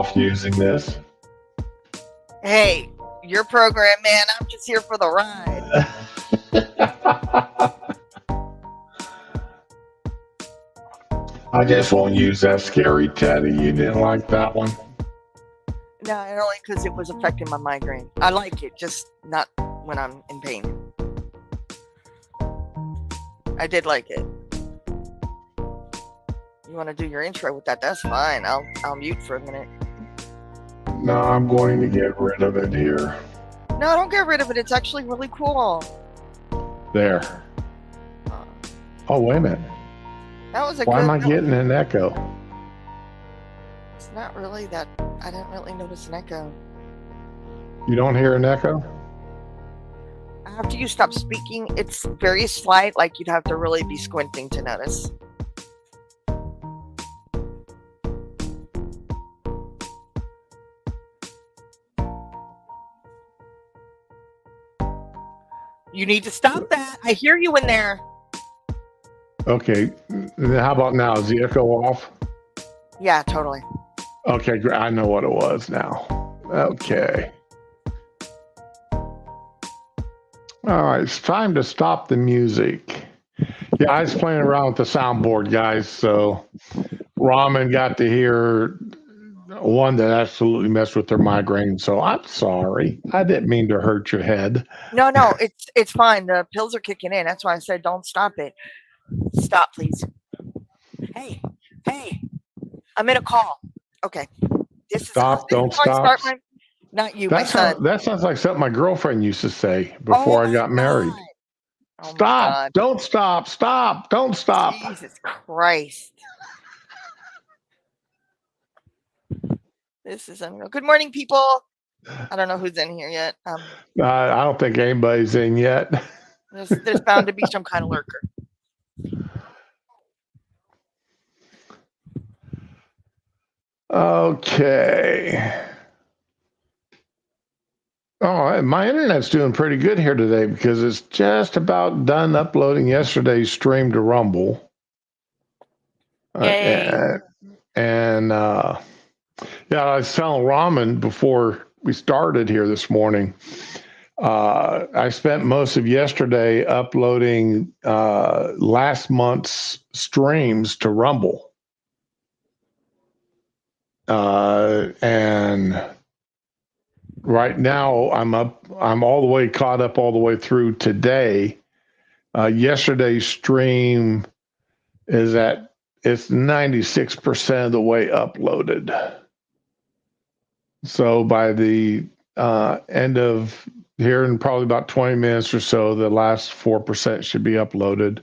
off using this. Hey, your program, man. I'm just here for the ride. I just won't use that scary teddy. You didn't like that one? No, only because it was affecting my migraine. I like it, just not when I'm in pain. I did like it. You want to do your intro with that? That's fine. I'll mute for a minute. No, I'm going to get rid of it here. No, don't get rid of it. It's actually really cool. There. Oh, wait a minute. That was a Why good. am I getting an echo? It's not really that. I didn't really notice an echo. You don't hear an echo? After you stop speaking, it's very slight. Like you'd have to really be squinting to notice. You need to stop that. I hear you in there. Okay. How about now? Is the echo off? Yeah, totally. Okay, great. I know what it was now. Okay. All right, it's time to stop the music. Yeah, I was playing around with the soundboard, guys, so Ramen got to hear one that absolutely messed with their migraine, so I'm sorry. I didn't mean to hurt your head. No, it's fine. The pills are kicking in. That's why I said don't stop it. Stop, please. Hey, I'm in a call. Okay. Don't stop. Not you, my son. That sounds like something my girlfriend used to say before I got married. Oh Stop! Don't stop! Stop! Don't stop! Jesus Christ! This is unreal. Good morning, people. I don't know who's in here yet. I don't think anybody's in yet. There's bound to be some kind of lurker. Okay. Oh, my internet's doing pretty good here today because it's just about done uploading yesterday's stream to Rumble. Yay. Yeah, I was telling Ramen before we started here this morning. I spent most of yesterday uploading last month's streams to Rumble. And right now I'm all the way caught up all the way through today. Yesterday's stream it's 96% of the way uploaded. So by the end of here in probably about 20 minutes or so, the last 4% should be uploaded.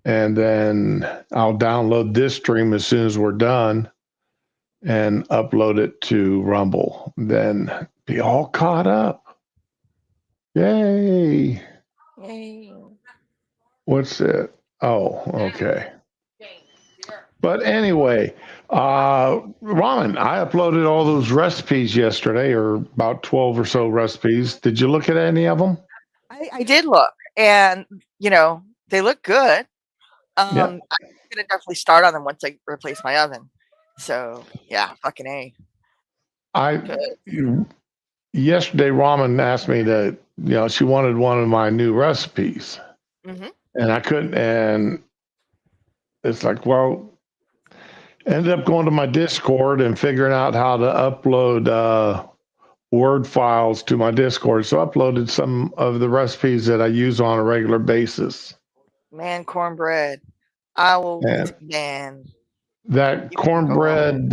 And then I'll download this stream as soon as we're done and upload it to Rumble. Then be all caught up. Yay. What's it? Oh, okay. But anyway, Ramen, I uploaded all those recipes yesterday, or about 12 or so recipes. Did you look at any of them? I did look, and they look good. I'm gonna definitely start on them once I replace my oven. So yeah, fucking A. Yesterday Ramen asked me to, she wanted one of my new recipes, and I couldn't. And it's like, well, ended up going to my Discord and figuring out how to upload Word files to my Discord. So I uploaded some of the recipes that I use on a regular basis. Man, cornbread. I will. Man. That cornbread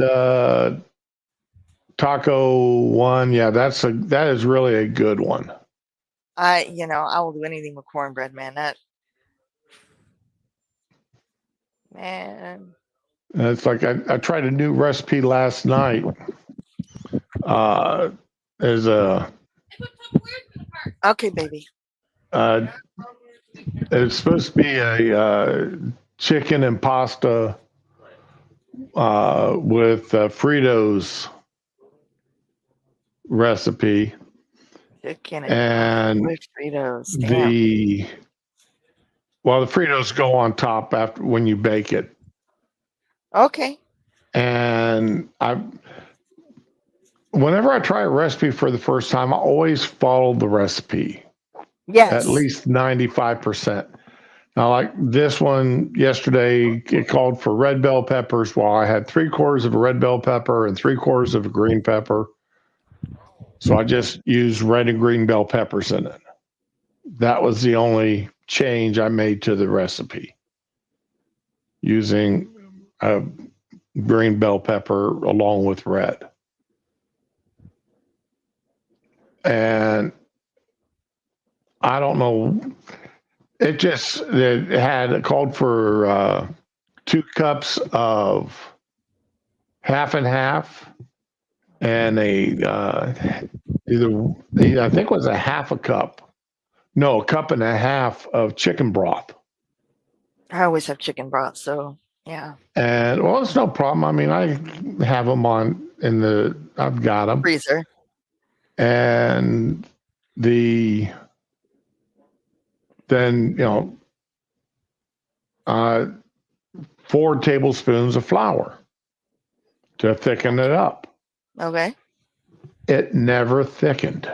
taco one, yeah, that is really a good one. I will do anything with cornbread, man. Man. It's like I tried a new recipe last night. Okay, baby. It's supposed to be a chicken and pasta with Fritos recipe. Chicken and with Fritos. The Fritos go on top when you bake it. Okay. And whenever I try a recipe for the first time, I always follow the recipe Yes. at least 95%. Now, like this one yesterday, it called for red bell peppers. Well, I had 3/4 of a red bell pepper and 3/4 of a green pepper. So I just used red and green bell peppers in it. That was the only change I made to the recipe, using a green bell pepper along with red. And I don't know, it called for 2 cups of half and half, and I think it was a half a cup. No, a cup and a half of chicken broth. I always have chicken broth, so yeah. And well, it's no problem. I mean, I have them I've got them. Freezer. And then, 4 tablespoons of flour to thicken it up. Okay. It never thickened.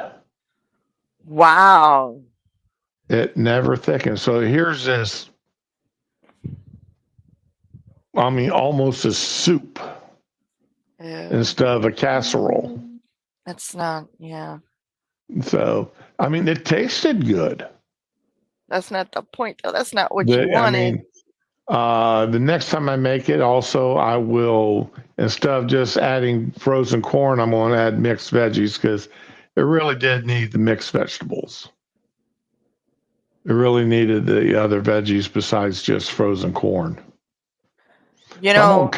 Wow. It never thickened. So here's this, I mean, almost a soup instead of a casserole. That's not, yeah. So, I mean, it tasted good. That's not the point, though. That's not what you wanted. I mean, the next time I make it, also, I will, instead of just adding frozen corn, I'm going to add mixed veggies, because it really did need the mixed vegetables. It really needed the other veggies besides just frozen corn. You So know,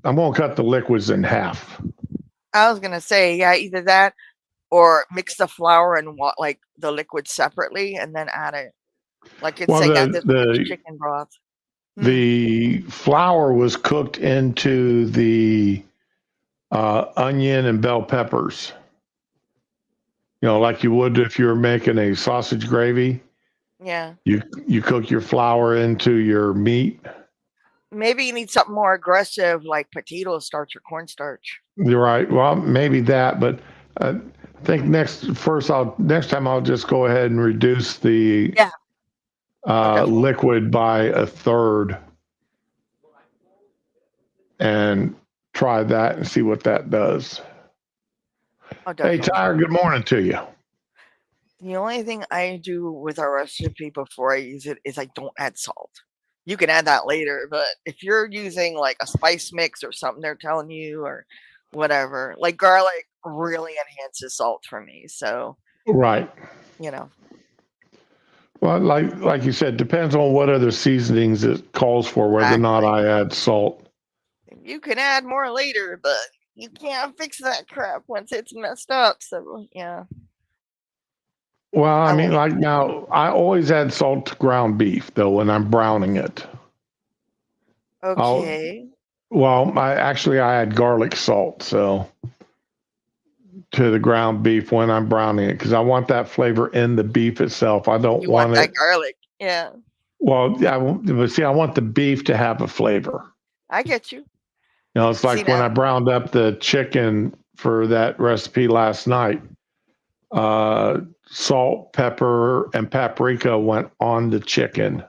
I'm going to cut the liquids in half. I was gonna say, yeah, either that or mix the flour and like the liquid separately, and then add it. Like it's saying, add this chicken broth. The flour was cooked into the onion and bell peppers. Like you would if you were making a sausage gravy. Yeah. You cook your flour into your meat. Maybe you need something more aggressive, like potato starch or cornstarch. You're right. Well, maybe that, but I think next time I'll just go ahead and reduce the liquid by 1/3 and try that and see what that does. Hey, Tyre, good morning to you. The only thing I do with our recipe before I use it is I don't add salt. You can add that later, but if you're using like a spice mix or something they're telling you or whatever, like garlic really enhances salt for me. So, right. Well, like you said, depends on what other seasonings it calls for, whether or not I add salt. You can add more later, but you can't fix that crap once it's messed up. So, yeah. Well, I mean, like now, I always add salt to ground beef, though, when I'm browning it. Okay. I add garlic salt, to the ground beef when I'm browning it, because I want that flavor in the beef itself. I don't want that garlic. Yeah. Well, yeah, but see, I want the beef to have a flavor. I get you. It's like when I browned up the chicken for that recipe last night. Salt, pepper, and paprika went on the chicken.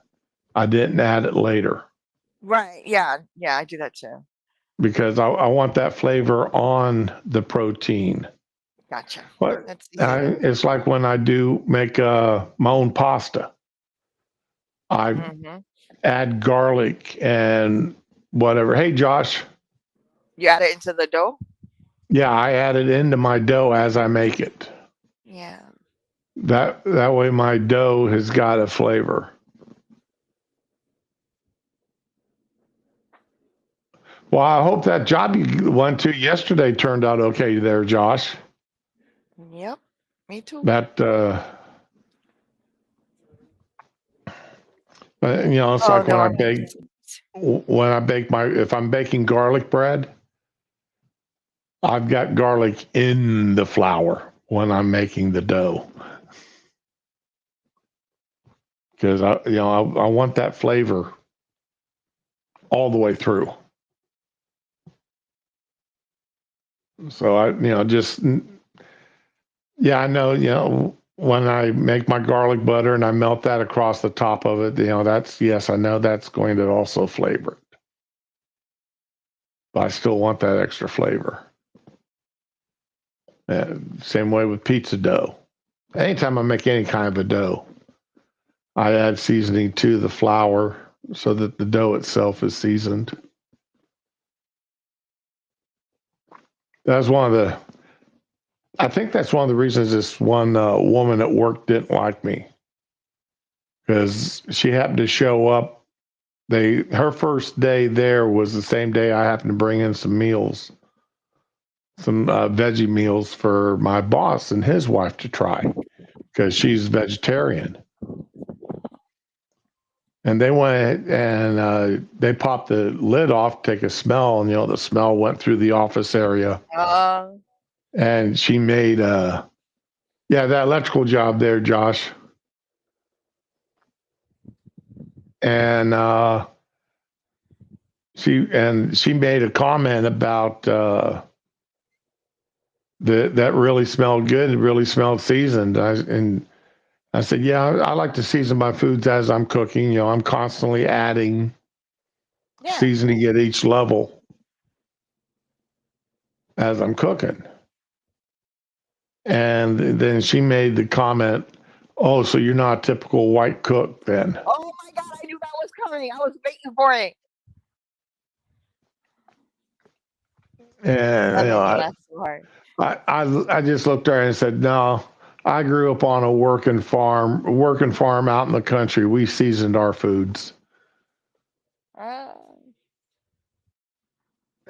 I didn't add it later. Right. Yeah. Yeah, I do that too. Because I want that flavor on the protein. Gotcha. It's like when I do make my own pasta. I add garlic and whatever. Hey, Josh. You add it into the dough? Yeah, I add it into my dough as I make it. Yeah. That way my dough has got a flavor. Well, I hope that job you went to yesterday turned out okay there, Josh. Yep, me too. That, it's like when I bake if I'm baking garlic bread, I've got garlic in the flour when I'm making the dough. Because I want that flavor all the way through. So I know, when I make my garlic butter and I melt that across the top of it, I know that's going to also flavor it. But I still want that extra flavor. Same way with pizza dough. Anytime I make any kind of a dough, I add seasoning to the flour so that the dough itself is seasoned. I think that's one of the reasons this one woman at work didn't like me, because she happened to show up. Her first day there was the same day I happened to bring in some meals, some veggie meals for my boss and his wife to try, because she's vegetarian. And they went and they popped the lid off to take a smell, and the smell went through the office area. And she made that electrical job there, Josh. And she made a comment about that really smelled good and really smelled seasoned. I said, yeah, I like to season my foods as I'm cooking. I'm constantly adding seasoning at each level as I'm cooking. And then she made the comment, oh, so you're not a typical white cook then. Oh my God, I knew that was coming. I was waiting for it. And I just looked at her and said, no, I grew up on a working farm out in the country. We seasoned our foods.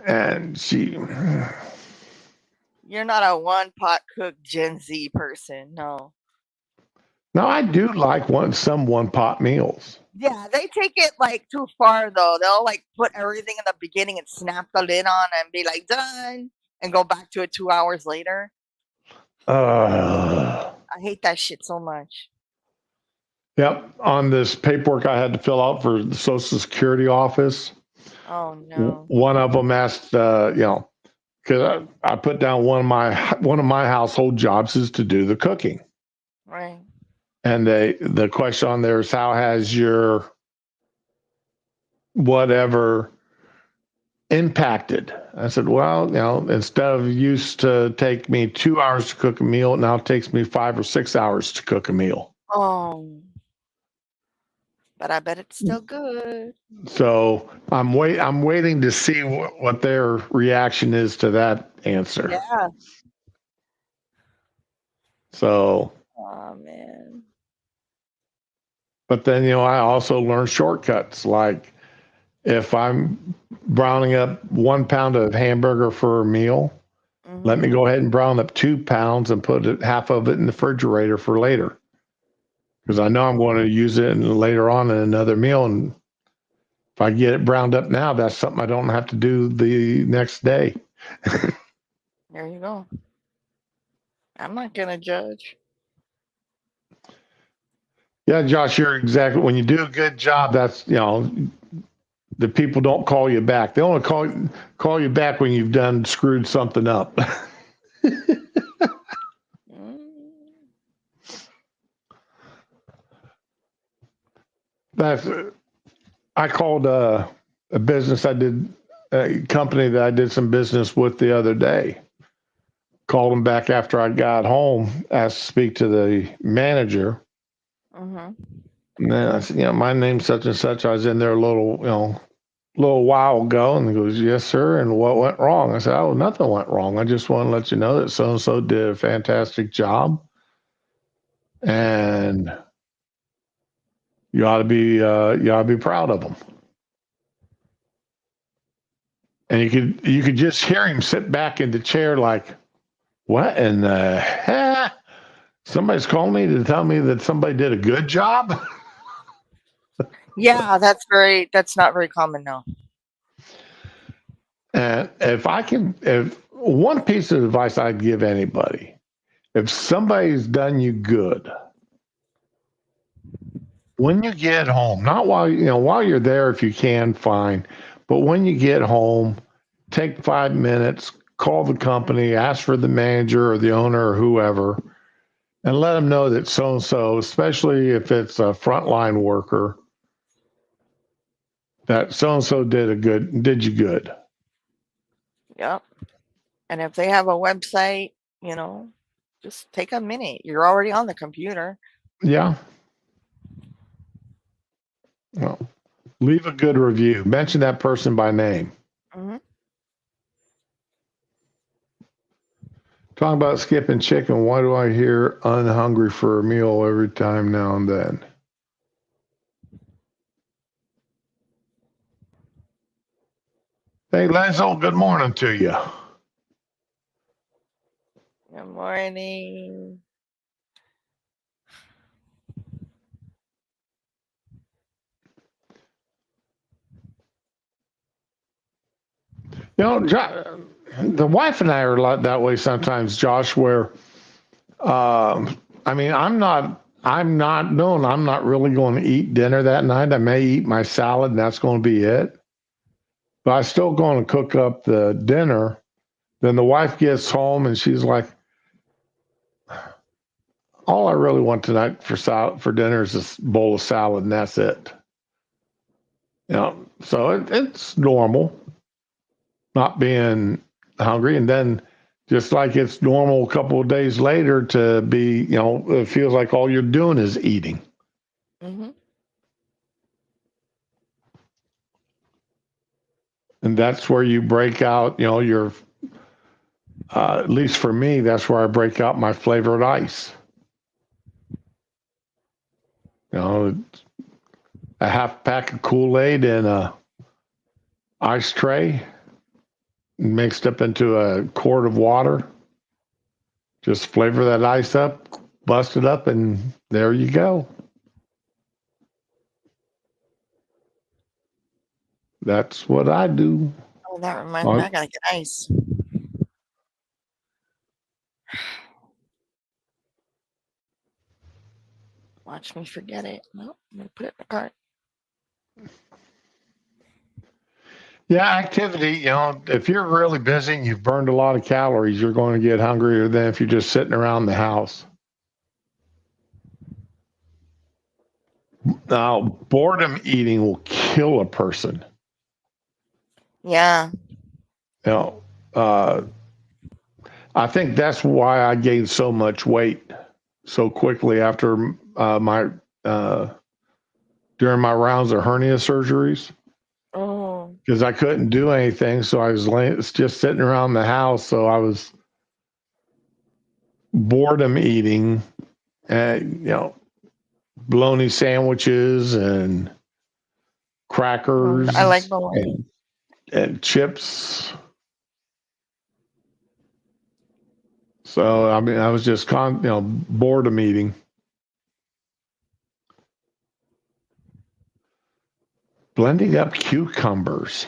And you're not a one pot cook Gen Z person, no. No, I do like some one pot meals. Yeah, they take it like too far though. They'll like put everything in the beginning and snap the lid on and be like done and go back to it 2 hours later. I hate that shit so much. Yep. On this paperwork I had to fill out for the Social Security office. Oh no. One of them asked, because I put down one of my household jobs is to do the cooking. Right. And the question on there is, how has your whatever impacted? I said, well, instead of used to take me 2 hours to cook a meal, it now takes me 5 or 6 hours to cook a meal. Oh. But I bet it's still good. So I'm waiting to see what their reaction is to that answer. Yeah. So. Oh man. But then I also learned shortcuts. Like if I'm browning up 1 pound of hamburger for a meal, let me go ahead and brown up 2 pounds and put half of it in the refrigerator for later, because I know I'm going to use it later on in another meal. And if I get it browned up now, that's something I don't have to do the next day. There you go. I'm not going to judge. Yeah, Josh, you're exactly. When you do a good job, that's, the people don't call you back. They only call you back when you've done screwed something up. I called a business a company that I did some business with the other day. Called them back after I got home, asked to speak to the manager. And then I said, my name's such and such. I was in there a little while ago. And he goes, yes, sir. And what went wrong? I said, oh, nothing went wrong. I just want to let you know that so-and-so did a fantastic job. And you ought to be proud of them. And you could just hear him sit back in the chair like, what in the heck? Somebody's calling me to tell me that somebody did a good job? Yeah, that's not very common now. And if one piece of advice I'd give anybody, if somebody's done you good, when you get home, not while you're there, if you can, fine. But when you get home, take 5 minutes, call the company, ask for the manager or the owner or whoever, and let them know that so and so, especially if it's a frontline worker, that so and so did you good. Yep. And if they have a website, just take a minute. You're already on the computer. Yeah. Well, leave a good review. Mention that person by name. Mm-hmm. Talking about skipping chicken, why do I hear unhungry for a meal every time now and then? Hey, Lazo, good morning to you. Good morning. The wife and I are a lot that way sometimes, Josh, where, I mean, I'm not really going to eat dinner that night. I may eat my salad and that's going to be it. But I'm still going to cook up the dinner. Then the wife gets home and she's like, all I really want tonight for dinner is this bowl of salad and that's it. So it's normal not being hungry. And then just like it's normal a couple of days later to be, it feels like all you're doing is eating. Mm-hmm. And that's where you break out, your, at least for me, that's where I break out my flavored ice. A half pack of Kool-Aid in a ice tray mixed up into a quart of water. Just flavor that ice up, bust it up, and there you go. That's what I do. Oh, that reminds me, I gotta get ice. Watch me forget it. Nope, I'm gonna put it in the cart. Yeah, activity, if you're really busy and you've burned a lot of calories, you're going to get hungrier than if you're just sitting around the house. Now, boredom eating will kill a person. Yeah. I think that's why I gained so much weight so quickly after during my rounds of hernia surgeries. Oh. Because I couldn't do anything, so I was just sitting around the house. So I was boredom eating, and bologna sandwiches and crackers. I like bologna. And chips. So I mean, I was just boredom eating. Blending up cucumbers.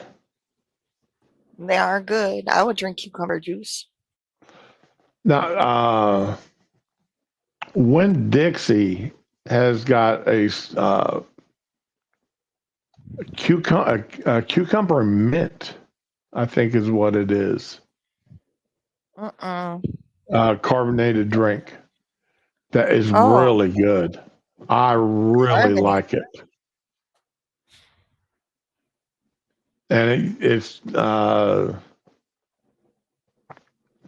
They are good. I would drink cucumber juice. Now, Winn-Dixie has got a cucumber mint, I think is what it is. Carbonated drink that is really good. I really like it. And it's 2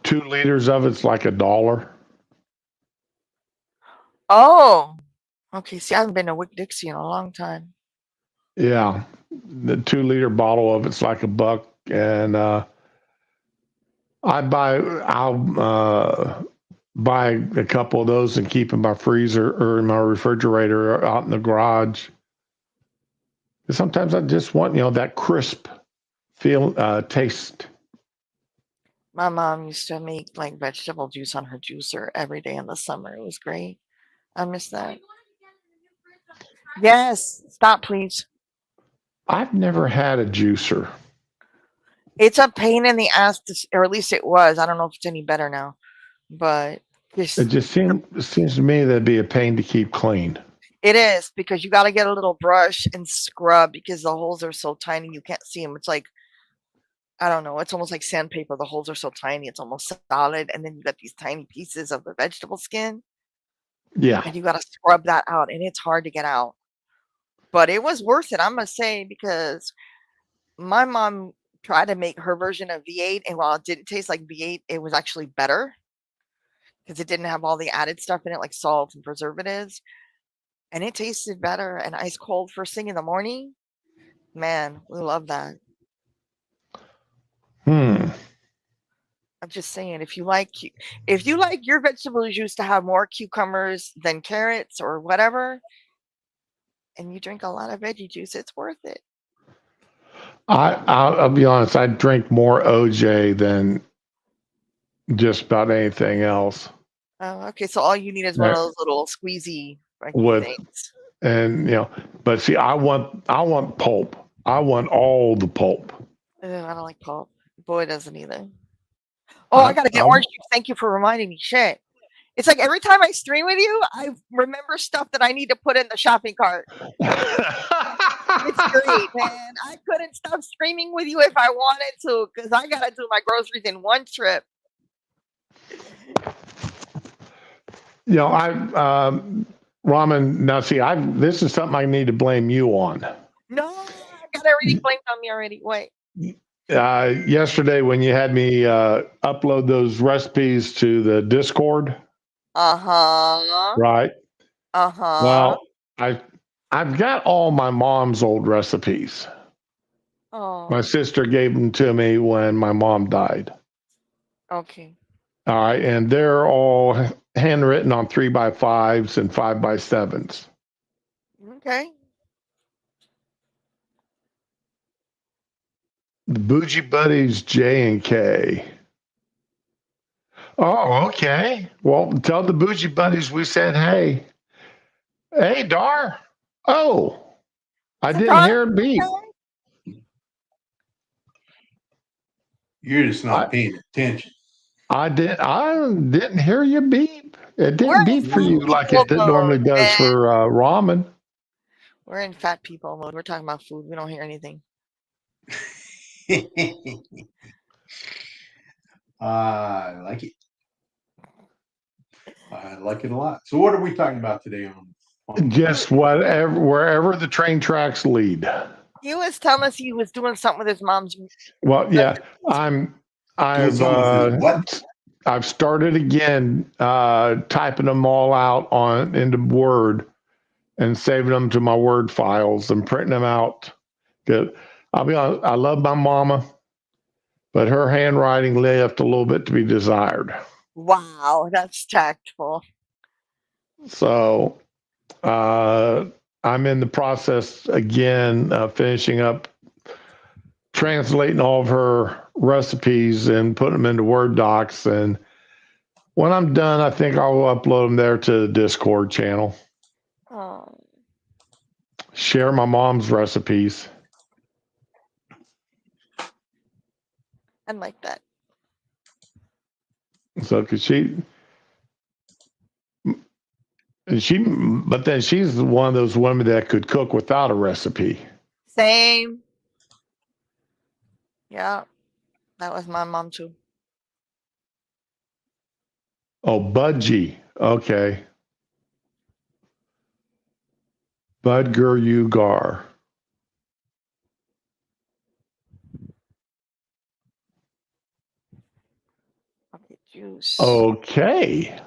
liters of it's like $1. Oh, okay. See, I haven't been to Winn-Dixie in a long time. Yeah, the 2-liter bottle of it's like $1, and I'll buy a couple of those and keep in my freezer or in my refrigerator or out in the garage. Sometimes I just want that crisp taste. My mom used to make like vegetable juice on her juicer every day in the summer. It was great. I miss that. Yes. Stop, please. I've never had a juicer. It's a pain in the ass, or at least it was. I don't know if it's any better now, but it just seems to me that'd be a pain to keep clean. It is, because you got to get a little brush and scrub because the holes are so tiny you can't see them. It's like I don't know. It's almost like sandpaper. The holes are so tiny. It's almost solid. And then you got these tiny pieces of the vegetable skin. Yeah. And you got to scrub that out. And it's hard to get out. But it was worth it, I must say, because my mom tried to make her version of V8. And while it didn't taste like V8, it was actually better because it didn't have all the added stuff in it, like salt and preservatives. And it tasted better and ice cold first thing in the morning. Man, we love that. Hmm. I'm just saying, if you like your vegetable juice to have more cucumbers than carrots or whatever, and you drink a lot of veggie juice, it's worth it. I'll be honest. I drink more OJ than just about anything else. Oh, okay. So all you need is one of those little squeezy funky With things. and but see, I want pulp. I want all the pulp. Ugh, I don't like pulp. Boy doesn't either. Oh, I I, gotta get I orange juice. Thank you for reminding me. Shit. It's like every time I stream with you, I remember stuff that I need to put in the shopping cart. It's great, man. I couldn't stop streaming with you if I wanted to because I gotta do my groceries in one trip. I ramen. Now, see, this is something I need to blame you on. No, I got everything blamed on me already. Wait. Yesterday, when you had me upload those recipes to the Discord, Uh-huh. right? Uh-huh. Well, I I've got all my mom's old recipes. My Oh, sister gave them to me when my mom died. okay. All right, and they're all handwritten on 3x5s and 5x7s. Okay. The Bougie Buddies J and K. Oh, okay. Well, tell the Bougie Buddies we said hey. Hey, Dar. Oh, I didn't Surprise. hear a beep. You're just I not paying attention. I didn't hear you beep. It We're didn't in beep for fat you like people it mode, normally does man. for ramen. We're in fat people mode. We're talking about food. We don't hear anything. I like it. I like it a lot. So, what are we talking about today on Just whatever, wherever the train tracks lead. He was telling us he was doing something with his mom's. Well, yeah, doing I've something with his what? I've started again typing them all out into Word and saving them to my Word files and printing them out. Good. I'll be honest, I love my mama, but her handwriting left a little bit to be desired. Wow, that's tactful. So I'm in the process again of finishing up translating all of her recipes and putting them into Word docs. And when I'm done, I think I'll upload them there to the Discord channel. Oh, Share my mom's recipes. I like that. So, cause but then she's one of those women that could cook without a recipe. Same. Yeah, that was my mom too. Oh, Budgie. Okay. Budger Ugar. Okay, juice. Okay.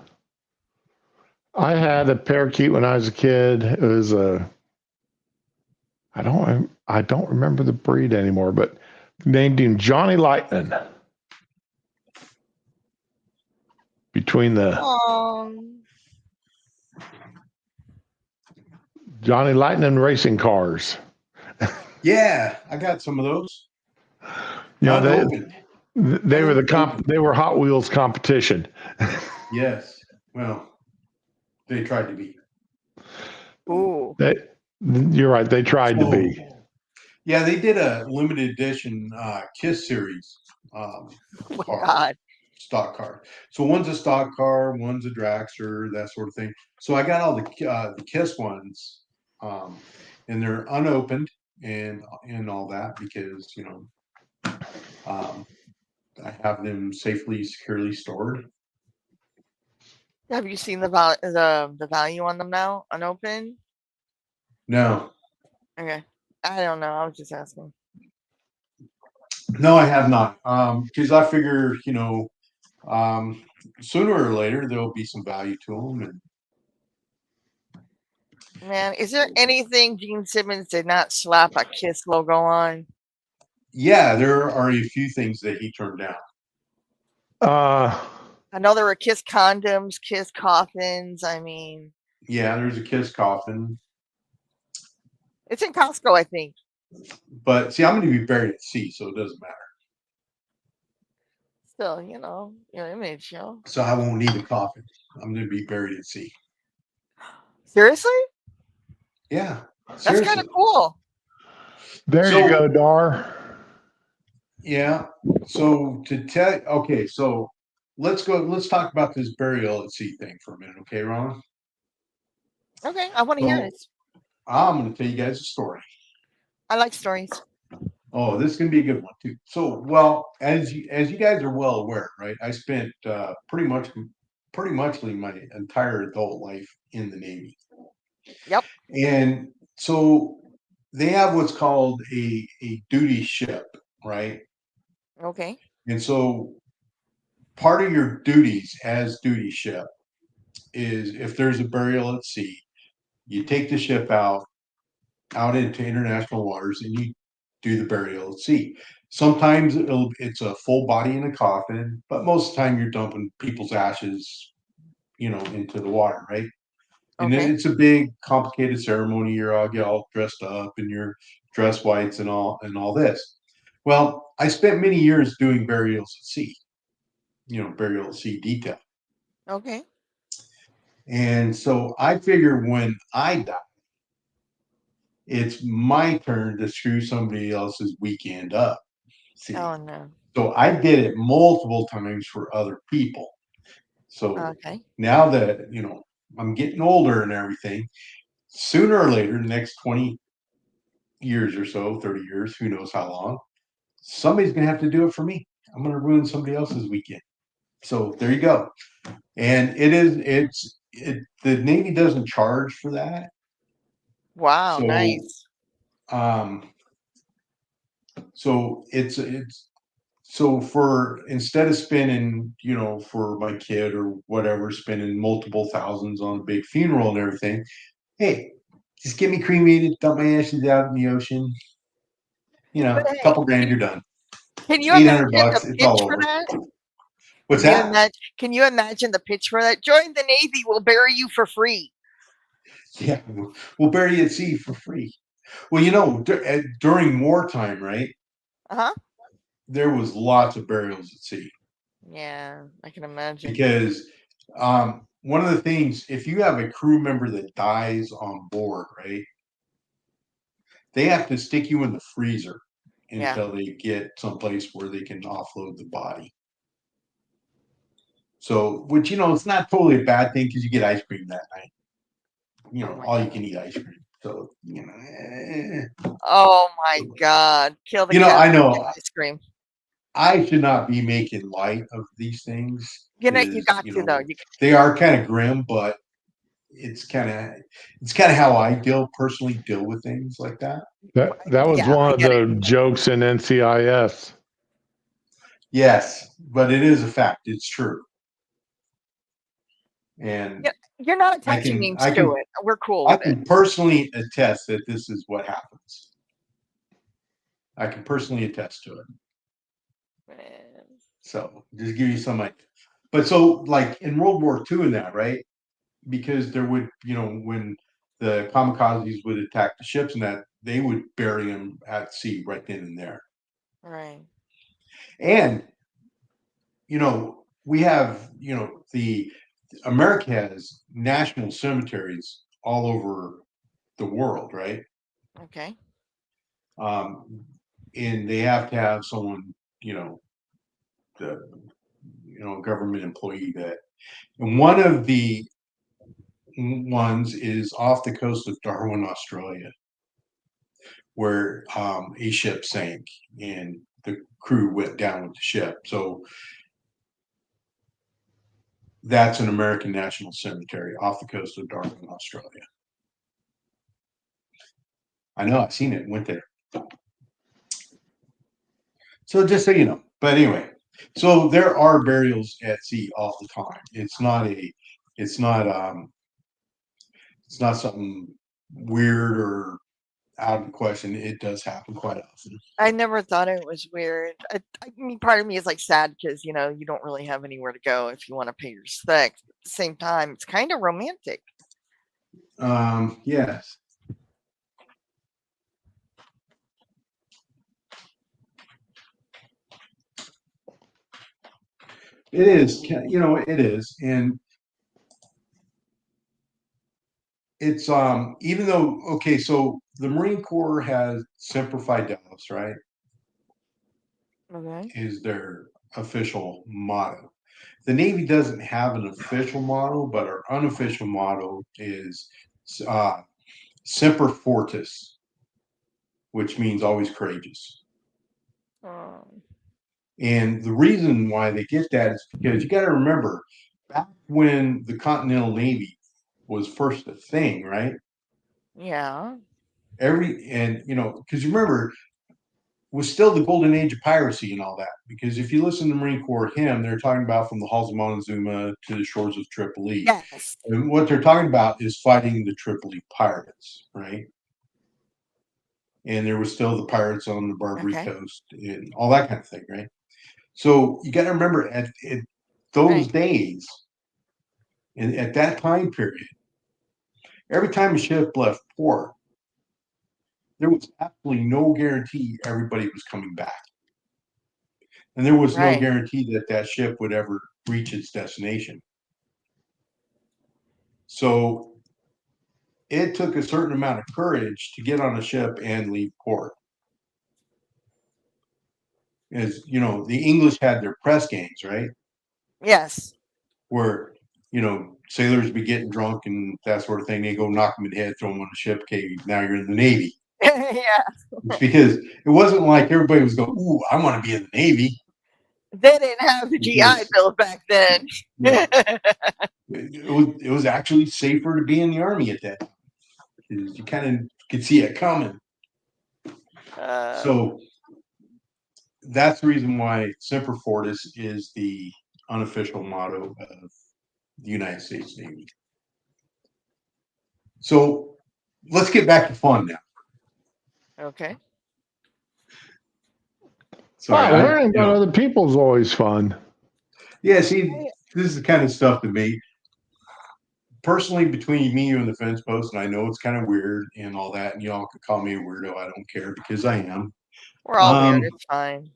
I had a parakeet when I was a kid. It was I don't remember the breed anymore, but named him Johnny Lightning. Between the Johnny Lightning racing cars. Yeah, I got some of those. Unopened. They were they were Hot Wheels competition. Yes. Well, they tried to be. Ooh. You're right. They tried to be. Yeah, they did a limited edition Kiss series Oh my car, God. stock car. So one's a stock car, one's a dragster, that sort of thing. So I got all the Kiss ones, and they're unopened and all that because I have them safely, securely stored. Have you seen the value on them now, unopened? No, Okay. I don't know. I was just asking. no, I have not. Because I figure, sooner or later there'll be some value to them. And Man, is there anything Gene Simmons did not slap a KISS logo on? yeah, there are a few things that he turned down. I know there were KISS condoms, KISS coffins. I mean, Yeah, there's a KISS coffin. it's in Costco, I think. But see, I'm going to be buried at sea, so it doesn't matter. Still, your image, So I won't need a coffin. I'm going to be buried at sea. Seriously? Yeah, That's seriously. kind of cool. There you go, Dar. Yeah. So okay, so let's talk about this burial at sea thing for a minute, okay, Ron? Okay, I want to hear this. I'm going to tell you guys a story. I like stories. Oh, this is going to be a good one too. So, well, as you guys are well aware, right? I spent pretty much my entire adult life in the Navy. Yep. And so they have what's called a duty ship, right? Okay. And so part of your duties as duty ship is if there's a burial at sea, you take the ship out into international waters and you do the burial at sea. Sometimes it's a full body in a coffin, but most of the time you're dumping people's ashes, into the water, right? And then Okay. it's a big, complicated ceremony. You're all get all dressed up in your dress whites and all this. Well, I spent many years doing burials at sea, burial at sea detail. Okay. And so I figure when I die, it's my turn to screw somebody else's weekend up. See, Oh no. so I did it multiple times for other people. So Okay. now that, I'm getting older and everything, sooner or later, the next 20 years or so, 30 years, who knows how long, somebody's going to have to do it for me. I'm going to ruin somebody else's weekend. So there you go. And the Navy doesn't charge for that. Wow. So, Nice. so so for instead of spending, for my kid or whatever, spending multiple thousands on a big funeral and everything, hey, just get me cremated, dump my ashes out in the ocean, But a hey, couple grand, you're done. can you imagine the $800, it's pitch all for over. that? What's Can you that? imagine? Can you imagine the pitch for that? Join the Navy. We'll bury you for free. Yeah, we'll bury you at sea for free. Well, during wartime, right? Uh-huh. There was lots of burials at sea Yeah, I can imagine. because one of the things, if you have a crew member that dies on board, right, they have to stick you in the freezer Yeah. until they get someplace where they can offload the body. So, which it's not totally a bad thing because you get ice cream that night. Oh my All you God. can eat ice cream. So, Oh my God. Kill the cat. I know Ice cream. I should not be making light of these things You because got to though. they are kind of grim, but it's kind of how I personally deal with things like that. That was Yeah, one I of get it. the jokes in NCIS. Yes, but it is a fact. It's true, and Yeah, you're not I attaching can names I to can it. We're cool I with it. can personally attest that this is what happens. I can personally attest to it. Man. So just give you some idea. But so like in World War II and that, right? Because there would, when the kamikazes would attack the ships and that, they would bury them at sea right then and there. Right. And, we have, the America has national cemeteries all over the world, right? Okay. And they have to have someone, the, government employee that, and one of the ones is off the coast of Darwin, Australia, where a ship sank, and the crew went down with the ship. So that's an American National Cemetery off the coast of Darwin, Australia. I know, I've seen it, went there. So just so you know. But anyway, so there are burials at sea all the time. It's not something weird or out of the question. It does happen quite often. I never thought it was weird. I mean, part of me is like sad because you don't really have anywhere to go if you want to pay your respects. At the same time, it's kind of romantic. Yes. It is, it is. And it's, even though, okay, so the Marine Corps has Semper Fidelis, right? Okay. Is their official motto. The Navy doesn't have an official motto, but our unofficial motto is Semper Fortis, which means always courageous. And the reason why they get that is because you got to remember, back when the Continental Navy was first a thing, right? Yeah. Because you remember, was still the golden age of piracy and all that. Because if you listen to the Marine Corps hymn, they're talking about from the halls of Montezuma to the shores of Tripoli. Yes. And what they're talking about is fighting the Tripoli pirates, right? And there was still the pirates on the Barbary Coast and all that kind of thing, right? So you got to remember at those days, and at that time period, every time a ship left port, there was absolutely no guarantee everybody was coming back. And there was no guarantee that that ship would ever reach its destination. So it took a certain amount of courage to get on a ship and leave port. As the English had their press gangs, right? Yes. Where, sailors would be getting drunk and that sort of thing. They go knock them in the head, throw them on the ship. Okay, now you're in the Navy. Yeah. It's because it wasn't like everybody was going, ooh, I want to be in the Navy. They didn't have the GI Bill back then. No. It was actually safer to be in the Army at that time. You kind of could see it coming. So that's the reason why Semper Fortis is the unofficial motto of the United States Navy. So let's get back to fun now. Okay. Sorry, learning about other people is always fun. Yeah, see, this is the kind of stuff to me. Personally, between me, you, and the fence post, and I know it's kind of weird and all that, and y'all can call me a weirdo. I don't care because I am. We're all weird. It's fine.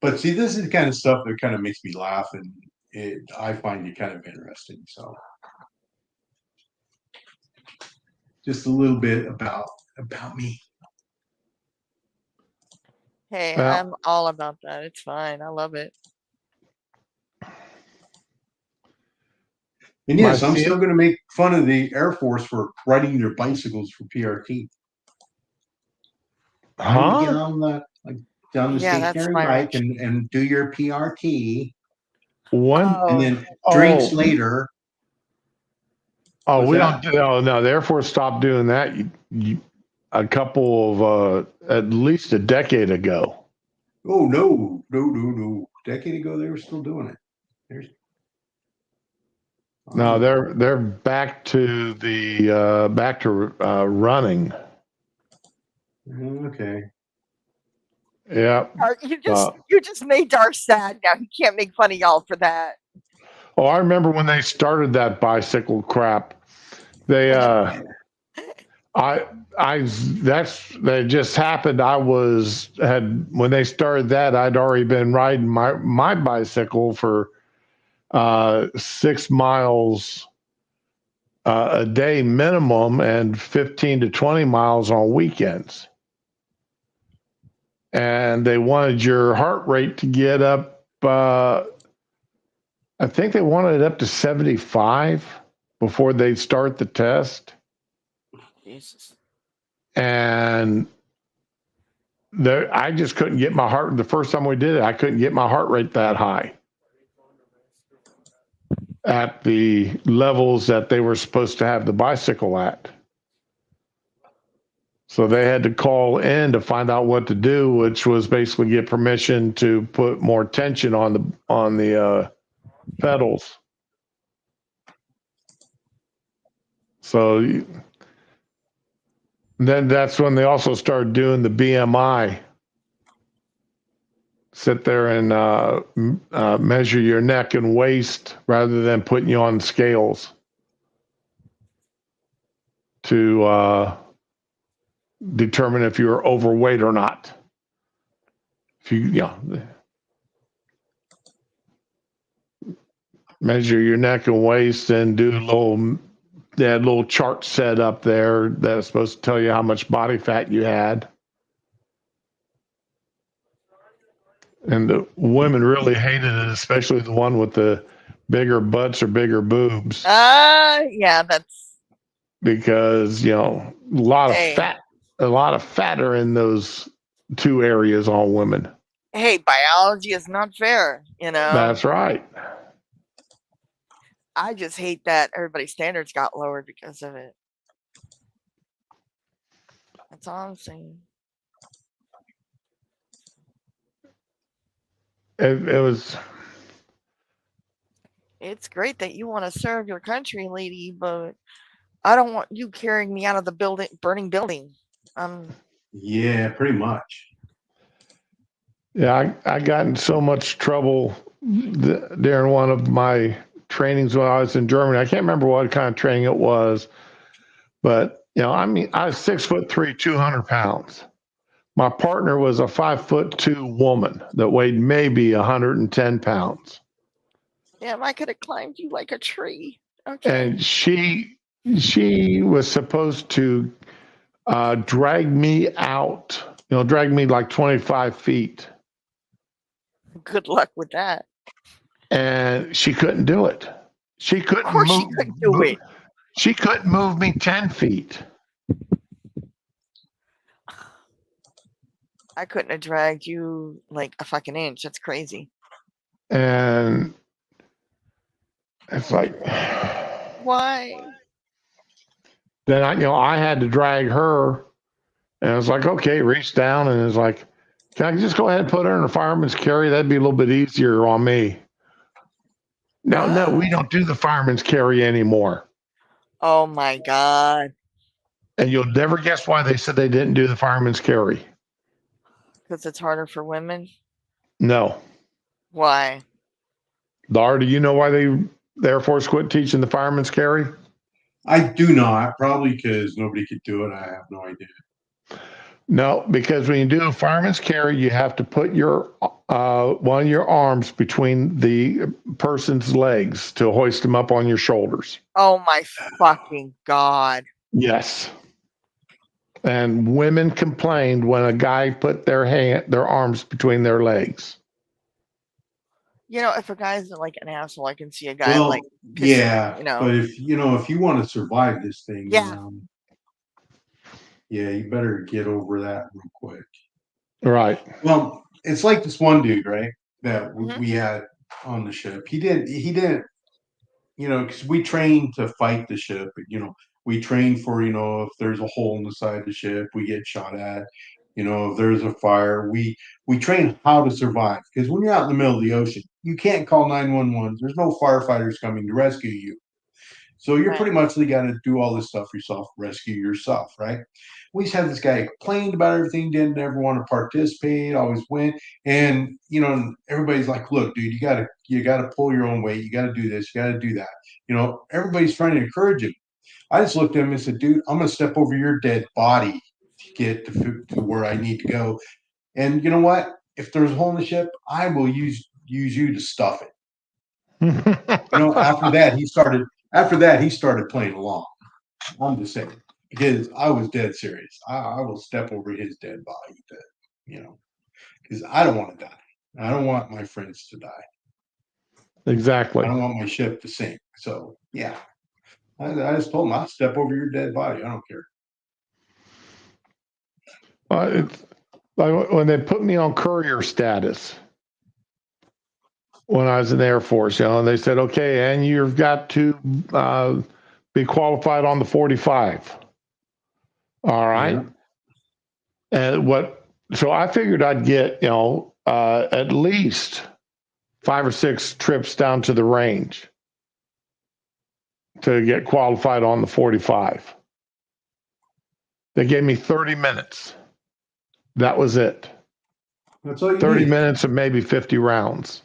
But see, this is the kind of stuff that kind of makes me laugh, and I find it kind of interesting. So, just a little bit about me. Hey, I'm all about that. It's fine. I love it. And yes, I'm still going to make fun of the Air Force for riding their bicycles for PRT. Huh? Get on the stationary bike and do your PRT. And then drinks later. Oh, we don't. No, the Air Force stopped doing that. A couple of at least a decade ago. Oh no! Decade ago, they were still doing it. No, they're back to the running. Okay. Yeah. You just made Dar sad. Now he can't make fun of y'all for that. Oh, I remember when they started that bicycle crap. They that just happened. When they started that, I'd already been riding my bicycle for 6 miles a day minimum and 15 to 20 miles on weekends. And they wanted your heart rate to get up. I think they wanted it up to 75 before they start the test. Jesus. And I just couldn't get my heart. The first time we did it, I couldn't get my heart rate that high at the levels that they were supposed to have the bicycle at. So they had to call in to find out what to do, which was basically get permission to put more tension on the pedals. So then that's when they also started doing the BMI. Sit there and measure your neck and waist rather than putting you on scales to determine if you're overweight or not. If you measure your neck and waist and do they had a little chart set up there that's supposed to tell you how much body fat you had. And the women really hated it, especially the one with the bigger butts or bigger boobs. Yeah, that's because a lot of fat are in those two areas on women. Hey, biology is not fair, That's right. I just hate that everybody's standards got lowered because of it. That's all I'm saying. It was. It's great that you want to serve your country, lady, but I don't want you carrying me out of the burning building. Yeah, pretty much. Yeah, I got in so much trouble during one of my trainings when I was in Germany. I can't remember what kind of training it was, but I was 6'3", 200 pounds. My partner was a 5'2" woman that weighed maybe 110 pounds. Damn, I could have climbed you like a tree. Okay. And she was supposed to drag me out, drag me like 25 feet. Good luck with that. And she couldn't do it. She couldn't Of course she couldn't do it. She couldn't move me 10 feet. I couldn't have dragged you like a fucking inch. That's crazy. And it's like, why? Then I had to drag her, and I was like, okay, reach down, and it's like, can I just go ahead and put her in a fireman's carry? That'd be a little bit easier on me. No, we don't do the fireman's carry anymore. Oh my God. And you'll never guess why they said they didn't do the fireman's carry. Because it's harder for women? No. Why? Laura, do you know why the Air Force quit teaching the fireman's carry? I do not, probably because nobody could do it. I have no idea. No, because when you do a fireman's carry, you have to put your one of your arms between the person's legs to hoist them up on your shoulders. Oh my fucking God. Yes. And women complained when a guy put their arms between their legs. If a guy's like an asshole, I can see a guy like pissing, but if you want to survive this thing, you better get over that real quick. Right. Well, it's like this one dude, right, that we had on the ship. He didn't, because we trained to fight the ship. We train for, if there's a hole in the side of the ship, we get shot at. If there's a fire, we train how to survive. Because when you're out in the middle of the ocean, you can't call 911. There's no firefighters coming to rescue you. So you're pretty much got to do all this stuff yourself, rescue yourself, right? We just had this guy who complained about everything, didn't ever want to participate, always went. And everybody's like, look, dude, you gotta pull your own weight, you gotta do this, you gotta do that. Everybody's trying to encourage him. I just looked at him and said, dude, I'm gonna step over your dead body to get to where I need to go. And you know what? If there's a hole in the ship, I will use you to stuff it. After that, he started playing along. I'm just saying, because I was dead serious. I will step over his dead body because I don't want to die. I don't want my friends to die. Exactly. I don't want my ship to sink. So yeah, I just told him, I'll step over your dead body. I don't care. It's like when they put me on courier status when I was in the Air Force, and they said, okay, and you've got to be qualified on the 45. All right. And so I figured I'd get, at least 5 or 6 trips down to the range to get qualified on the 45. They gave me 30 minutes. That was it. That's all you 30 need. minutes of maybe 50 rounds.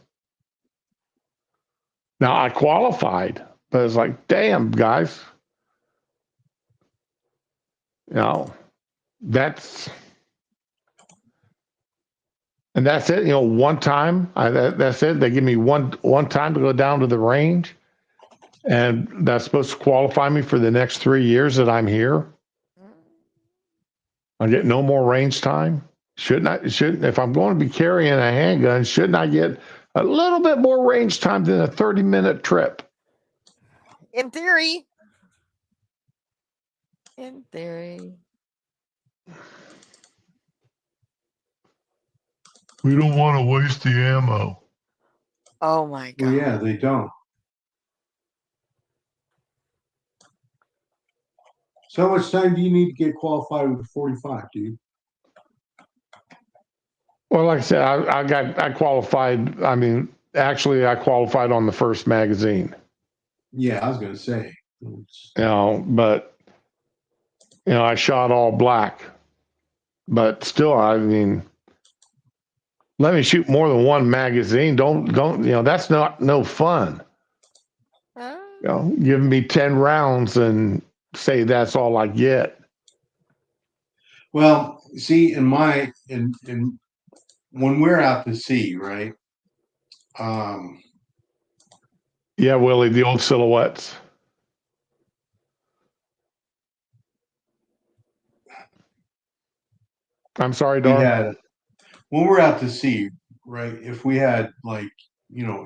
Now I qualified, but it's like, damn, guys. That's it. One time, that's it. They give me one time to go down to the range, and that's supposed to qualify me for the next 3 years that I'm here. I get no more range time. Shouldn't if I'm going to be carrying a handgun, shouldn't I get a little bit more range time than a 30-minute trip? In theory. In theory. We don't want to waste the ammo. Oh my God. Well, yeah, they don't. So how much time do you need to get qualified with the 45, dude? Well, like I said, I qualified. I mean, actually, I qualified on the first magazine. Yeah, I was gonna say. But I shot all black. But still, I mean, let me shoot more than one magazine. Don't that's no fun. Give me 10 rounds and say that's all I get. Well, see, in when we're out to sea, right? Yeah, Willie, the old silhouettes. I'm sorry, Dar. When we're out to sea, right? If we had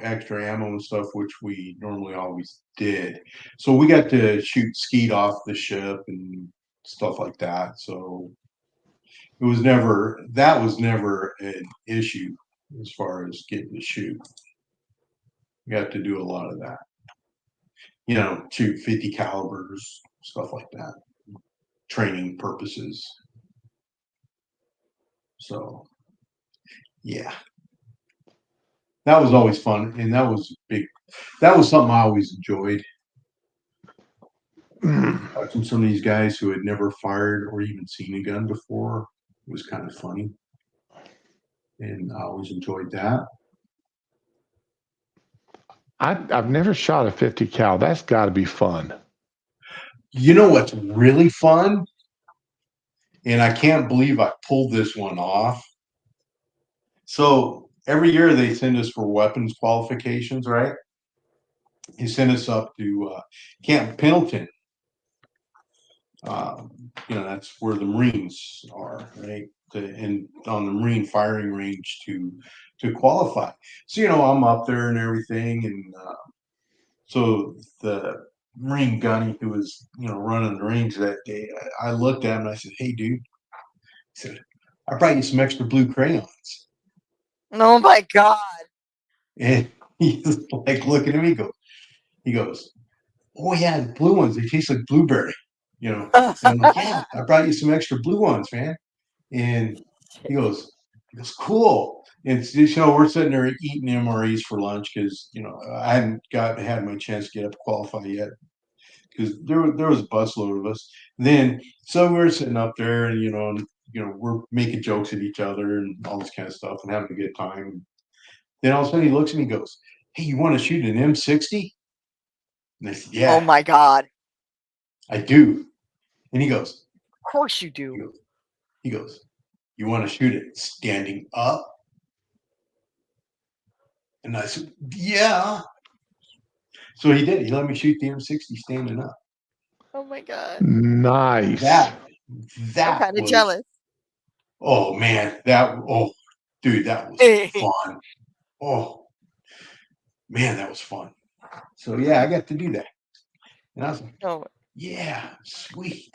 extra ammo and stuff, which we normally always did, so we got to shoot skeet off the ship and stuff like that. So that was never an issue as far as getting to shoot. We got to do a lot of that. Shoot 50 calibers, stuff like that, training purposes. So, yeah, that was always fun, and that was big. That was something I always enjoyed. Watching some of these guys who had never fired or even seen a gun before was kind of funny, and I always enjoyed that. I've never shot a 50 cal. That's got to be fun. You know what's really fun? And I can't believe I pulled this one off. So every year they send us for weapons qualifications, right? He sent us up to Camp Pendleton. That's where the Marines are, right? And on the Marine firing range to qualify. So I'm up there and everything, and so the Marine gunny who was running the range that day, I looked at him and I said, "Hey, dude," I said, "I brought you some extra blue crayons." Oh my God. And he's like looking at me, he goes, "Oh yeah, the blue ones, they taste like blueberry." And I'm like, "Yeah, I brought you some extra blue ones, man." And he goes, "Cool." And we're sitting there eating MREs for lunch because I hadn't had my chance to get up to qualify yet because there was a busload of us. Then so we were sitting up there and we're making jokes at each other and all this kind of stuff and having a good time. Then all of a sudden he looks at me and goes, "Hey, you want to shoot an M60?" And I said, "Yeah." Oh my God. "I do." And he goes, "Of course you do." He goes, "You want to shoot it standing up?" And I said, "Yeah." So he did. He let me shoot the M60 standing up. Oh my God. Nice. That I'm kind of was, jealous. oh man, dude, that was fun. Oh man, that was fun. So yeah, I got to do that. And I was like, yeah, sweet.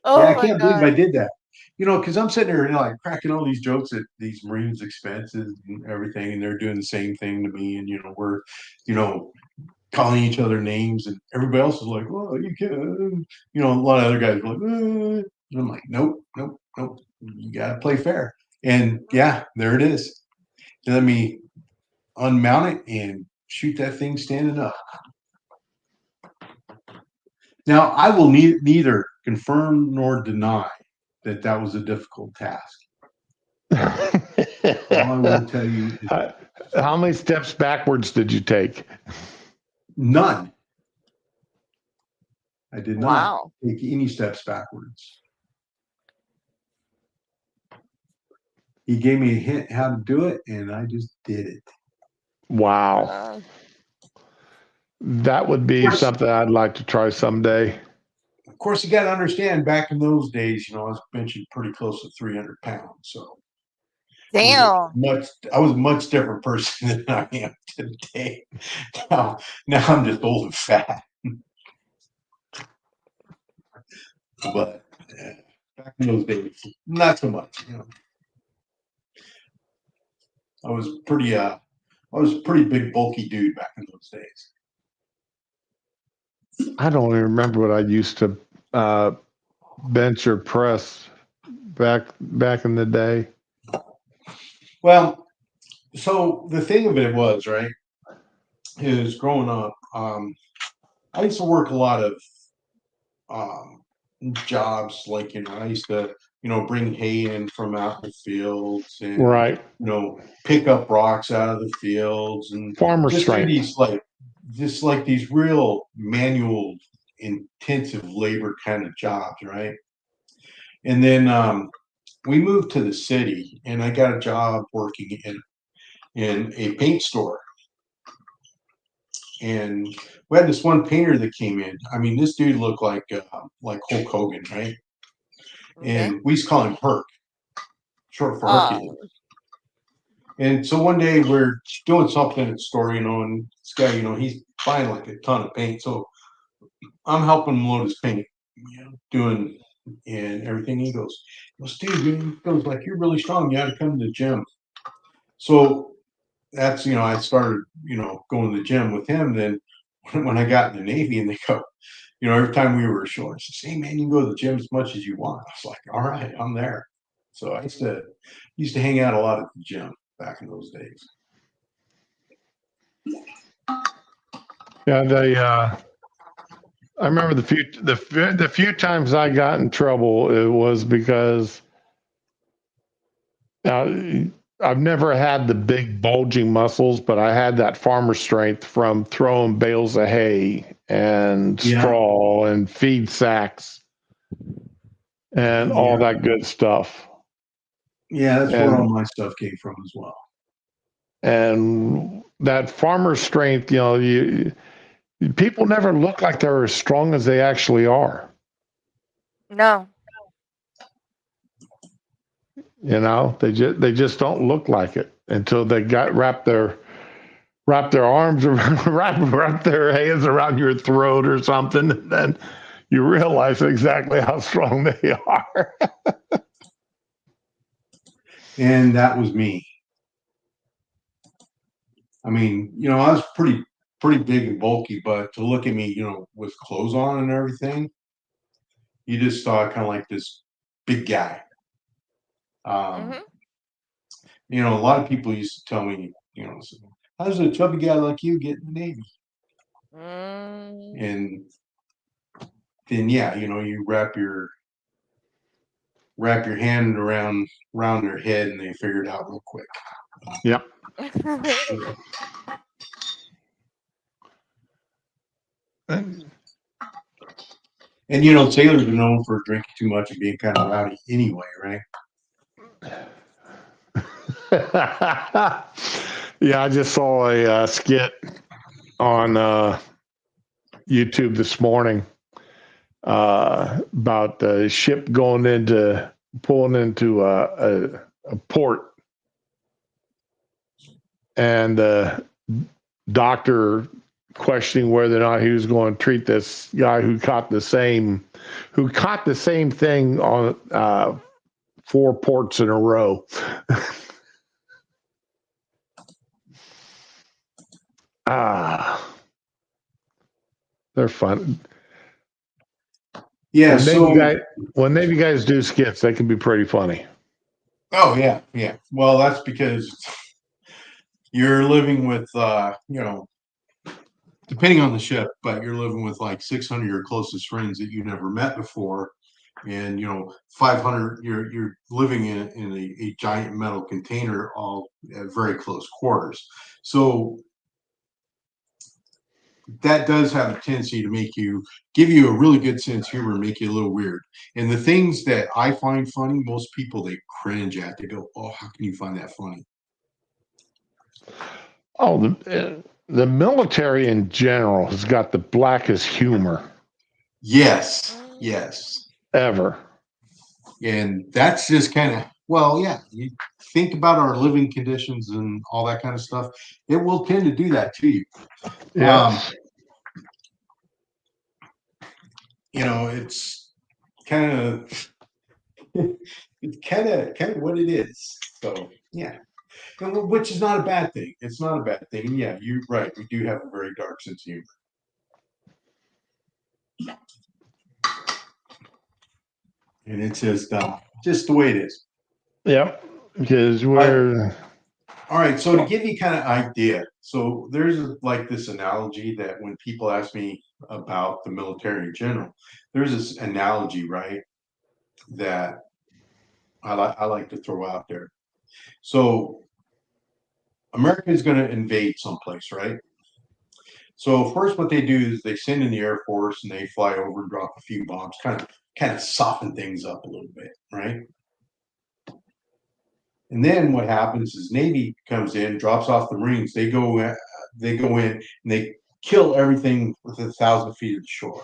Oh I my can't believe I god. did that. Because I'm sitting there, like cracking all these jokes at these Marines' expenses and everything, and they're doing the same thing to me, and we're, you know, calling each other names, and everybody else is like, "Well, you can," a lot of other guys were like, and I'm like, "Nope, nope, nope. You got to play fair." And yeah, there it is. Let me unmount it and shoot that thing standing up. Now, I will neither confirm nor deny that that was a difficult task. All I will tell you is How many steps backwards did you take? none. I did not Wow. take any steps backwards. He gave me a hint how to do it, and I just did it. Wow. Uh, That would be something I'd like to try someday. Of course, you got to understand, back in those days, I was benching pretty close to 300 pounds. So damn. I was a much different person than I am today. Now I'm just old and fat. But back in those days, not so much. I was a pretty big, bulky dude back in those days. I don't even remember what I used to bench or press back in the day. Well, so the thing of it was, right, is growing up, I used to work a lot of um, jobs. Like, I used to, bring hay in from out in the fields and, Right. pick up rocks out of the fields and Farmer just do strength. these real manual, intensive labor kind of jobs, right? And then we moved to the city, and I got a job working in a paint store. And we had this one painter that came in. I mean, this dude looked like Hulk Hogan, right? Okay. And we used to call him Herc, short for Uh, Hercules. And so one day we're doing something at the store, and this guy, he's buying like a ton of paint. So I'm helping him load his paint, doing and everything. He goes, "Dude," he goes, like, "You're really strong. You ought to come to the gym." So that's, I started, going to the gym with him. Then when I got in the Navy, and they go, every time we were ashore, I said, "Hey man, you can go to the gym as much as you want." I was like, "All right, I'm there." So I used to hang out a lot at the gym back in those days. Yeah, I remember the few times I got in trouble, it was because I've never had the big bulging muscles, but I had that farmer strength from throwing bales of hay and straw and feed sacks and all that good stuff. Yeah, that's where all my stuff came from as well. And that farmer strength, people never look like they're as strong as they actually are. no. They just don't look like it until they got wrap their arms around, wrap their hands around your throat or something, and then you realize exactly how strong they are. And that was me. I mean, I was pretty big and bulky, but to look at me, with clothes on and everything, you just saw kind of like this big guy. Mm-hmm. A lot of people used to tell me, "How does a chubby guy like you get in the Navy?" And then, yeah, you wrap your hand around their head, and they figure it out real quick. Yep. And sailors are known for drinking too much and being kind of rowdy anyway, right? Yeah, I just saw a skit on YouTube this morning about the ship pulling into a port, and the doctor questioning whether or not he was going to treat this guy who caught the same thing on 4 ports in a row. They're fun. Yeah. When Navy guys do skits, they can be pretty funny. Oh yeah, yeah. Well, that's because you're living with, depending on the ship, but you're living with like 600 of your closest friends that you never met before, and 500. You're living in a giant metal container, all at very close quarters. So that does have a tendency to give you a really good sense of humor and make you a little weird. And the things that I find funny, most people, they cringe at. They go, "Oh, how can you find that funny?" Oh, the military in general has got the blackest humor. Yes, ever. And that's just kind of, well, yeah. You think about our living conditions and all that kind of stuff. It will tend to do that to you. Yes. It's kind of what it is. So yeah, which is not a bad thing. It's not a bad thing. And yeah, you're right. We do have a very dark sense of humor. And it's just the way it is. Yep. Because we're all right. So to give you kind of idea, so there's like this analogy that when people ask me about the military in general, there's this analogy, right, that I like to throw out there. So America is going to invade someplace, right? So first, what they do is they send in the Air Force and they fly over and drop a few bombs, kind of soften things up a little bit, right? And then what happens is Navy comes in, drops off the Marines. They go in, and they kill everything within 1,000 feet of the shore.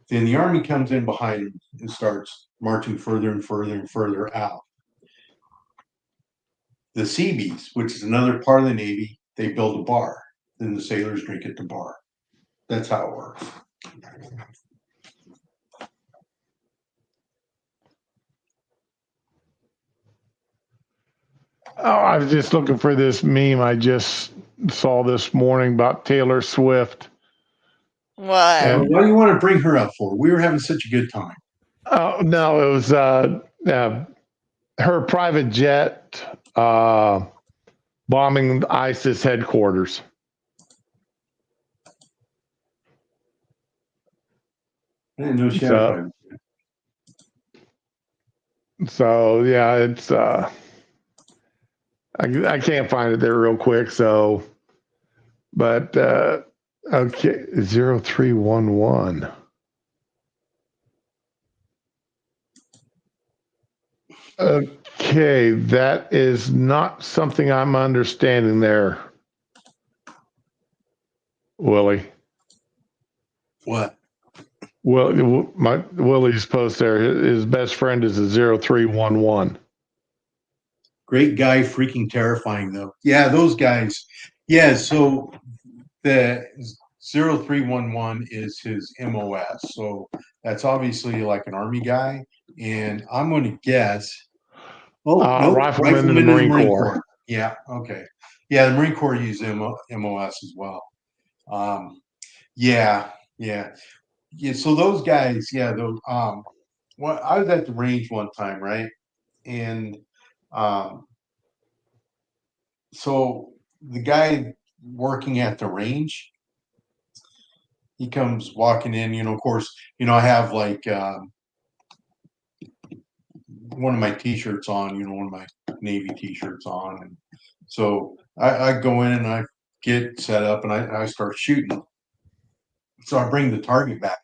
Then the Army comes in behind them and starts marching further and further and further out. The Seabees, which is another part of the Navy, they build a bar. Then the sailors drink at the bar. That's how it works. I was just looking for this meme I just saw this morning about Taylor Swift. What? And what do you want to bring her up for? We were having such a good time. Oh no, it was her private jet bombing ISIS headquarters. I didn't know she had a private jet. So yeah, it's I can't find it there real quick. So, but okay, 0311. Okay, that is not something I'm understanding there, Willie. What? Well, Willie's post there. His best friend is a 0311. Great guy, freaking terrifying though. Yeah, those guys. Yeah, so the 0311 is his MOS. So that's obviously like an Army guy. And I'm going to guess. Oh, no, Rifleman in the Marine Corps. Yeah, okay. Yeah, the Marine Corps uses MOS as well. Yeah. So those guys, yeah, those. Well, I was at the range one time, right? And so the guy working at the range, he comes walking in. Of course, I have like one of my T-shirts on. One of my Navy T-shirts on, and so I go in and I get set up and I start shooting. So I bring the target back.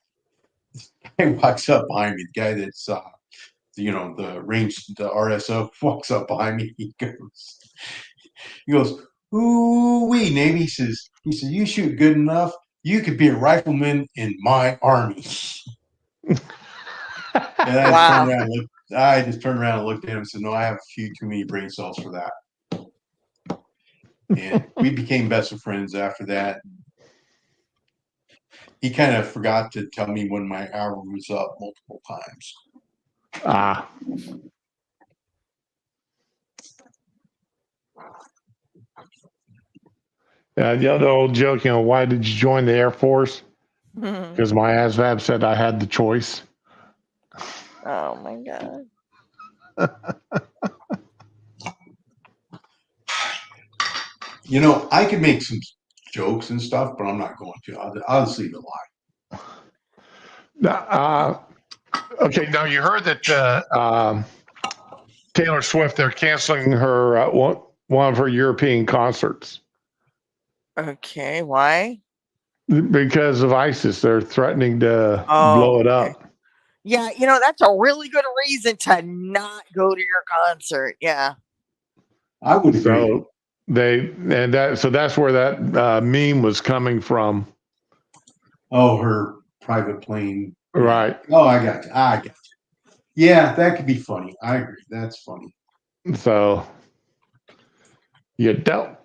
He walks up behind me. The guy that's the range, the RSO walks up behind me. He goes, "Ooh wee, Navy." He says, "You shoot good enough. You could be a rifleman in my army." And I just turned around and looked at him and said, "No, I have a few too many brain cells for that." And we became best of friends after that. He kind of forgot to tell me when my hour was up multiple times. Ah. The old joke, why did you join the Air Force? Because my ASVAB said I had the choice. Oh my God. I could make some jokes and stuff, but I'm not going to. I'll just leave it lie. Okay, now you heard that Taylor Swift, they're canceling her one of her European concerts. Okay, why? Because of ISIS. They're threatening to blow it up. Yeah, that's a really good reason to not go to your concert. Yeah. I would agree. So that's where that meme was coming from. Oh, her private plane. Right. Yeah. Oh, I got you. Yeah, that could be funny. I agree. That's funny. So you don't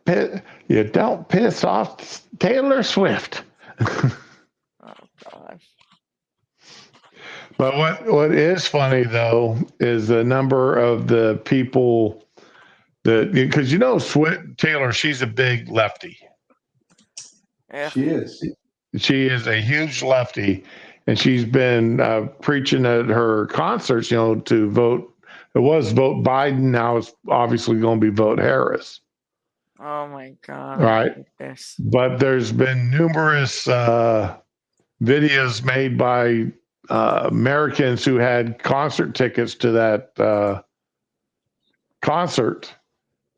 piss off Taylor Swift. Oh gosh. But what is funny though is the number of the people that, because Swift Taylor, she's a big lefty. Yeah. She is. She is a huge lefty, and she's been preaching at her concerts, to vote. It was vote Biden. Now it's obviously going to be vote Harris. Oh my God. Right. But there's been numerous videos made by Americans who had concert tickets to that concert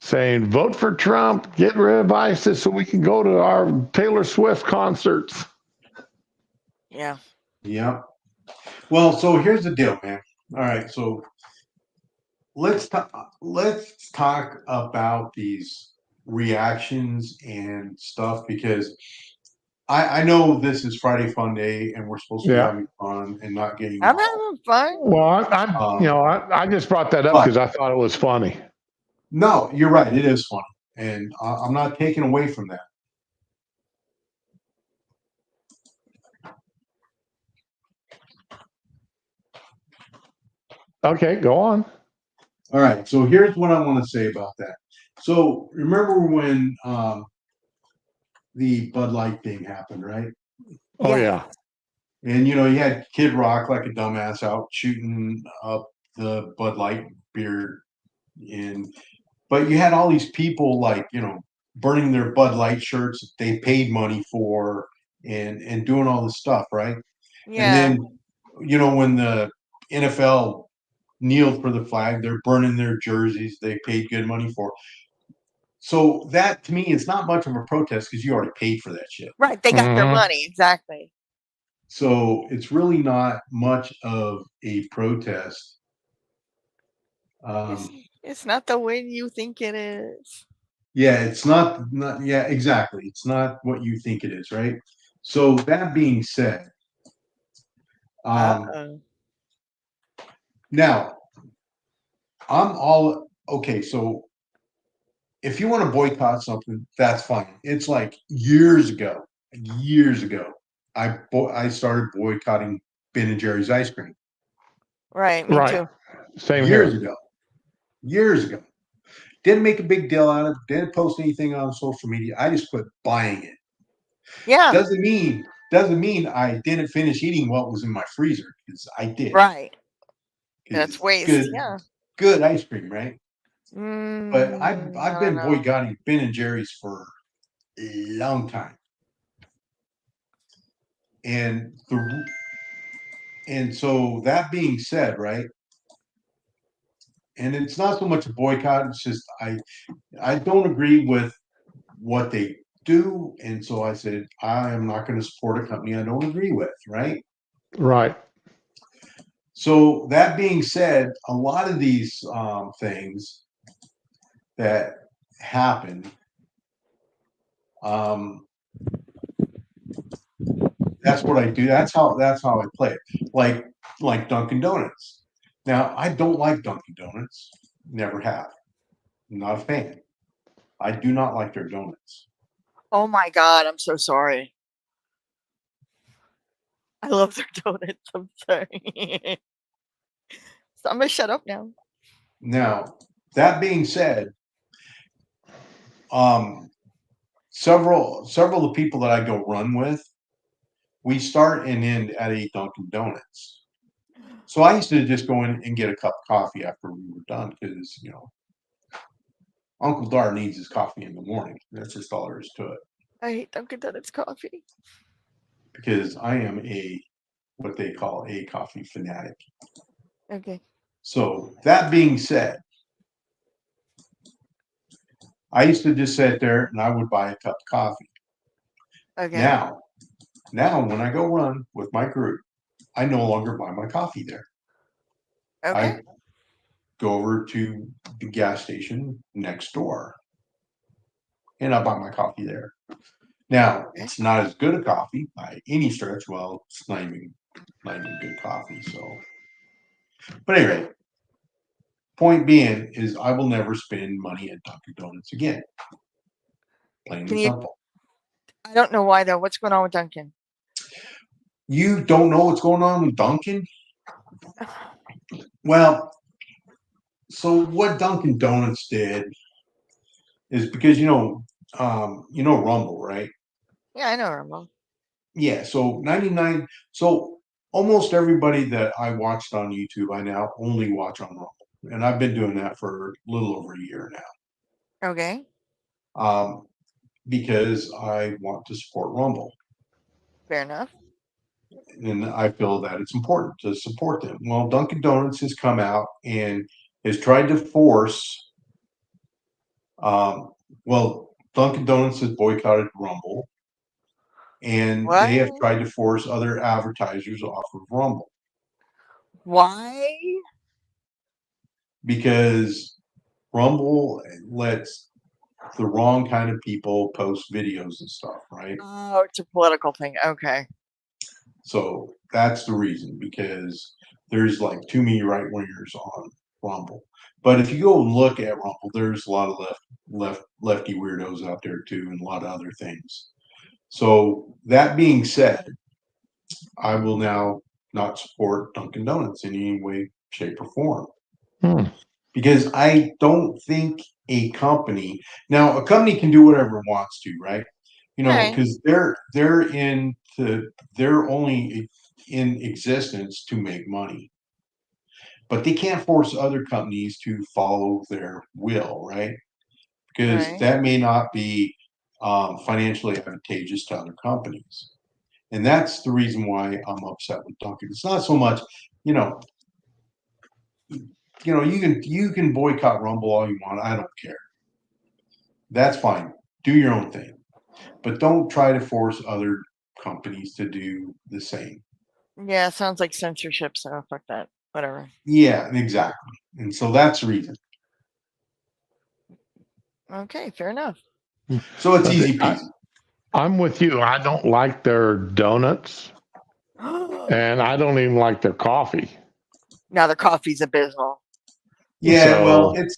saying, vote for Trump, get rid of ISIS so we can go to our Taylor Swift concerts. Yeah. Yeah. Well, so here's the deal, man. All right, so let's talk about these reactions and stuff, because I know this is Friday Fun Day and we're supposed to be having fun and not getting. I'm having fun. Well, I just brought that up because I thought it was funny. No, you're right. It is funny, and I'm not taking away from that. Okay, go on. All right. So here's what I want to say about that. So remember when the Bud Light thing happened, right? Oh yeah. And you had Kid Rock like a dumbass out shooting up the Bud Light beer, but you had all these people burning their Bud Light shirts that they paid money for and doing all this stuff, right? Yeah. And then when the NFL kneeled for the flag, they're burning their jerseys they paid good money for. So that to me is not much of a protest because you already paid for that shit. Right. They got their money. Exactly. So it's really not much of a protest. It's not the way you think it is. Yeah, it's not. Yeah, exactly. It's not what you think it is, right? So that being said, now I'm all okay. So if you want to boycott something, that's fine. It's like years ago, I started boycotting Ben and Jerry's ice cream. Right, me too. Same years here. Years ago. Didn't make a big deal out of it. Didn't post anything on social media. I just quit buying it. Yeah. Doesn't mean I didn't finish eating what was in my freezer, because I did. Right. That's waste. Good ice cream, right? But I've been boycotting Ben and Jerry's for a long time. And so that being said, right? And it's not so much a boycott, it's just I don't agree with what they do. And so I said, I am not going to support a company I don't agree with, right? Right. So that being said, a lot of these things that happen, that's what I do. That's how I play it. Like Dunkin' Donuts. Now, I don't like Dunkin' Donuts. Never have. I'm not a fan. I do not like their donuts. Oh my God, I'm so sorry. I love their donuts. I'm sorry. So I'm gonna shut up now. Now, that being said, several of the people that I go run with, we start and end at a Dunkin' Donuts. So I used to just go in and get a cup of coffee after we were done because, Uncle Dar needs his coffee in the morning. That's just all there is to it. I hate Dunkin' Donuts coffee. Because I am what they call a coffee fanatic. Okay. So that being said, I used to just sit there and I would buy a cup of coffee. Okay. Now when I go run with my group, I no longer buy my coffee there. Okay. I go over to the gas station next door and I buy my coffee there. Now, it's not as good a coffee by any stretch. Well, it's not even good coffee. So, but anyway, point being is I will never spend money at Dunkin' Donuts again. Plain and simple. I don't know why though. What's going on with Dunkin'? You don't know what's going on with Dunkin'? Well, so what Dunkin' Donuts did is because Rumble, right? Yeah, I know Rumble. Yeah, so 99 so almost everybody that I watched on YouTube, I now only watch on Rumble. And I've been doing that for a little over a year now. Okay. Because I want to support Rumble. Fair enough. And I feel that it's important to support them. Well, Dunkin' Donuts has come out and has tried to force. Dunkin' Donuts has boycotted Rumble, and they have What? tried to force other advertisers off of Rumble Why? because Rumble lets the wrong kind of people post videos and stuff, right? Oh, it's a political thing. Okay. So that's the reason, because there's like too many right wingers on Rumble. But if you go and look at Rumble, there's a lot of lefty weirdos out there too, and a lot of other things. So that being said, I will now not support Dunkin' Donuts in any way, shape, or form. Because I don't think a company can do whatever it wants to, right? Right. Because they're only in existence to make money, but they can't force other companies to follow their will, right? Because Right. that may not be financially advantageous to other companies, and that's the reason why I'm upset with Dunkin'. It's not so much, you know, you can boycott Rumble all you want. I don't care. That's fine. Do your own thing, but don't try to force other companies to do the same. Yeah, sounds like censorship, so fuck that. Whatever. Yeah, exactly. And so that's the reason. Okay, fair enough. So it's easy peasy. I'm with you. I don't like their donuts, and I don't even like their coffee. Now the coffee's abysmal. Yeah, well, it's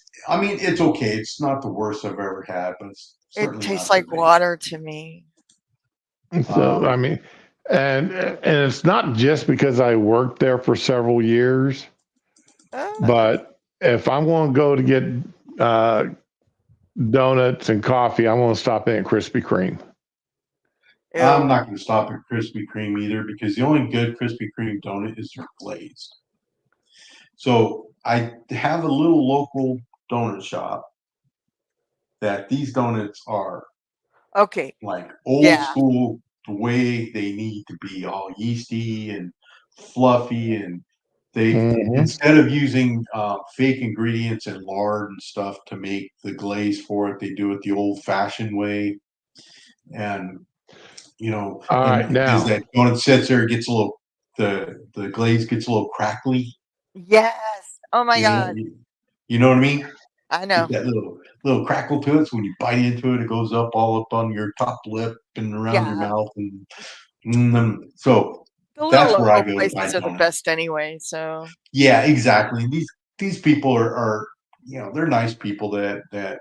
okay. It's not the worst I've ever had, but it's It certainly tastes not like water to me. So and it's not just because I worked there for several years, but if I'm going to go to get donuts and coffee, I'm going to stop in at Krispy Kreme. I'm not going to stop at Krispy Kreme either, because the only good Krispy Kreme donut is their glazed. So I have a little local donut shop that these donuts are okay. like old school, the way they need to be, all yeasty and fluffy, and they instead of using fake ingredients and lard and stuff to make the glaze for it, they do it the old-fashioned way. And all right, now as that donut sits there, it gets a little the glaze gets a little crackly. Yes. Oh my God. You know what I mean? I know. Get that little crackle to it. So when you bite into it, it goes up all up on your top lip and around your mouth, and so The little that's where I local go to buy places are the donuts. best anyway. So Yeah, exactly. These people are they're nice people that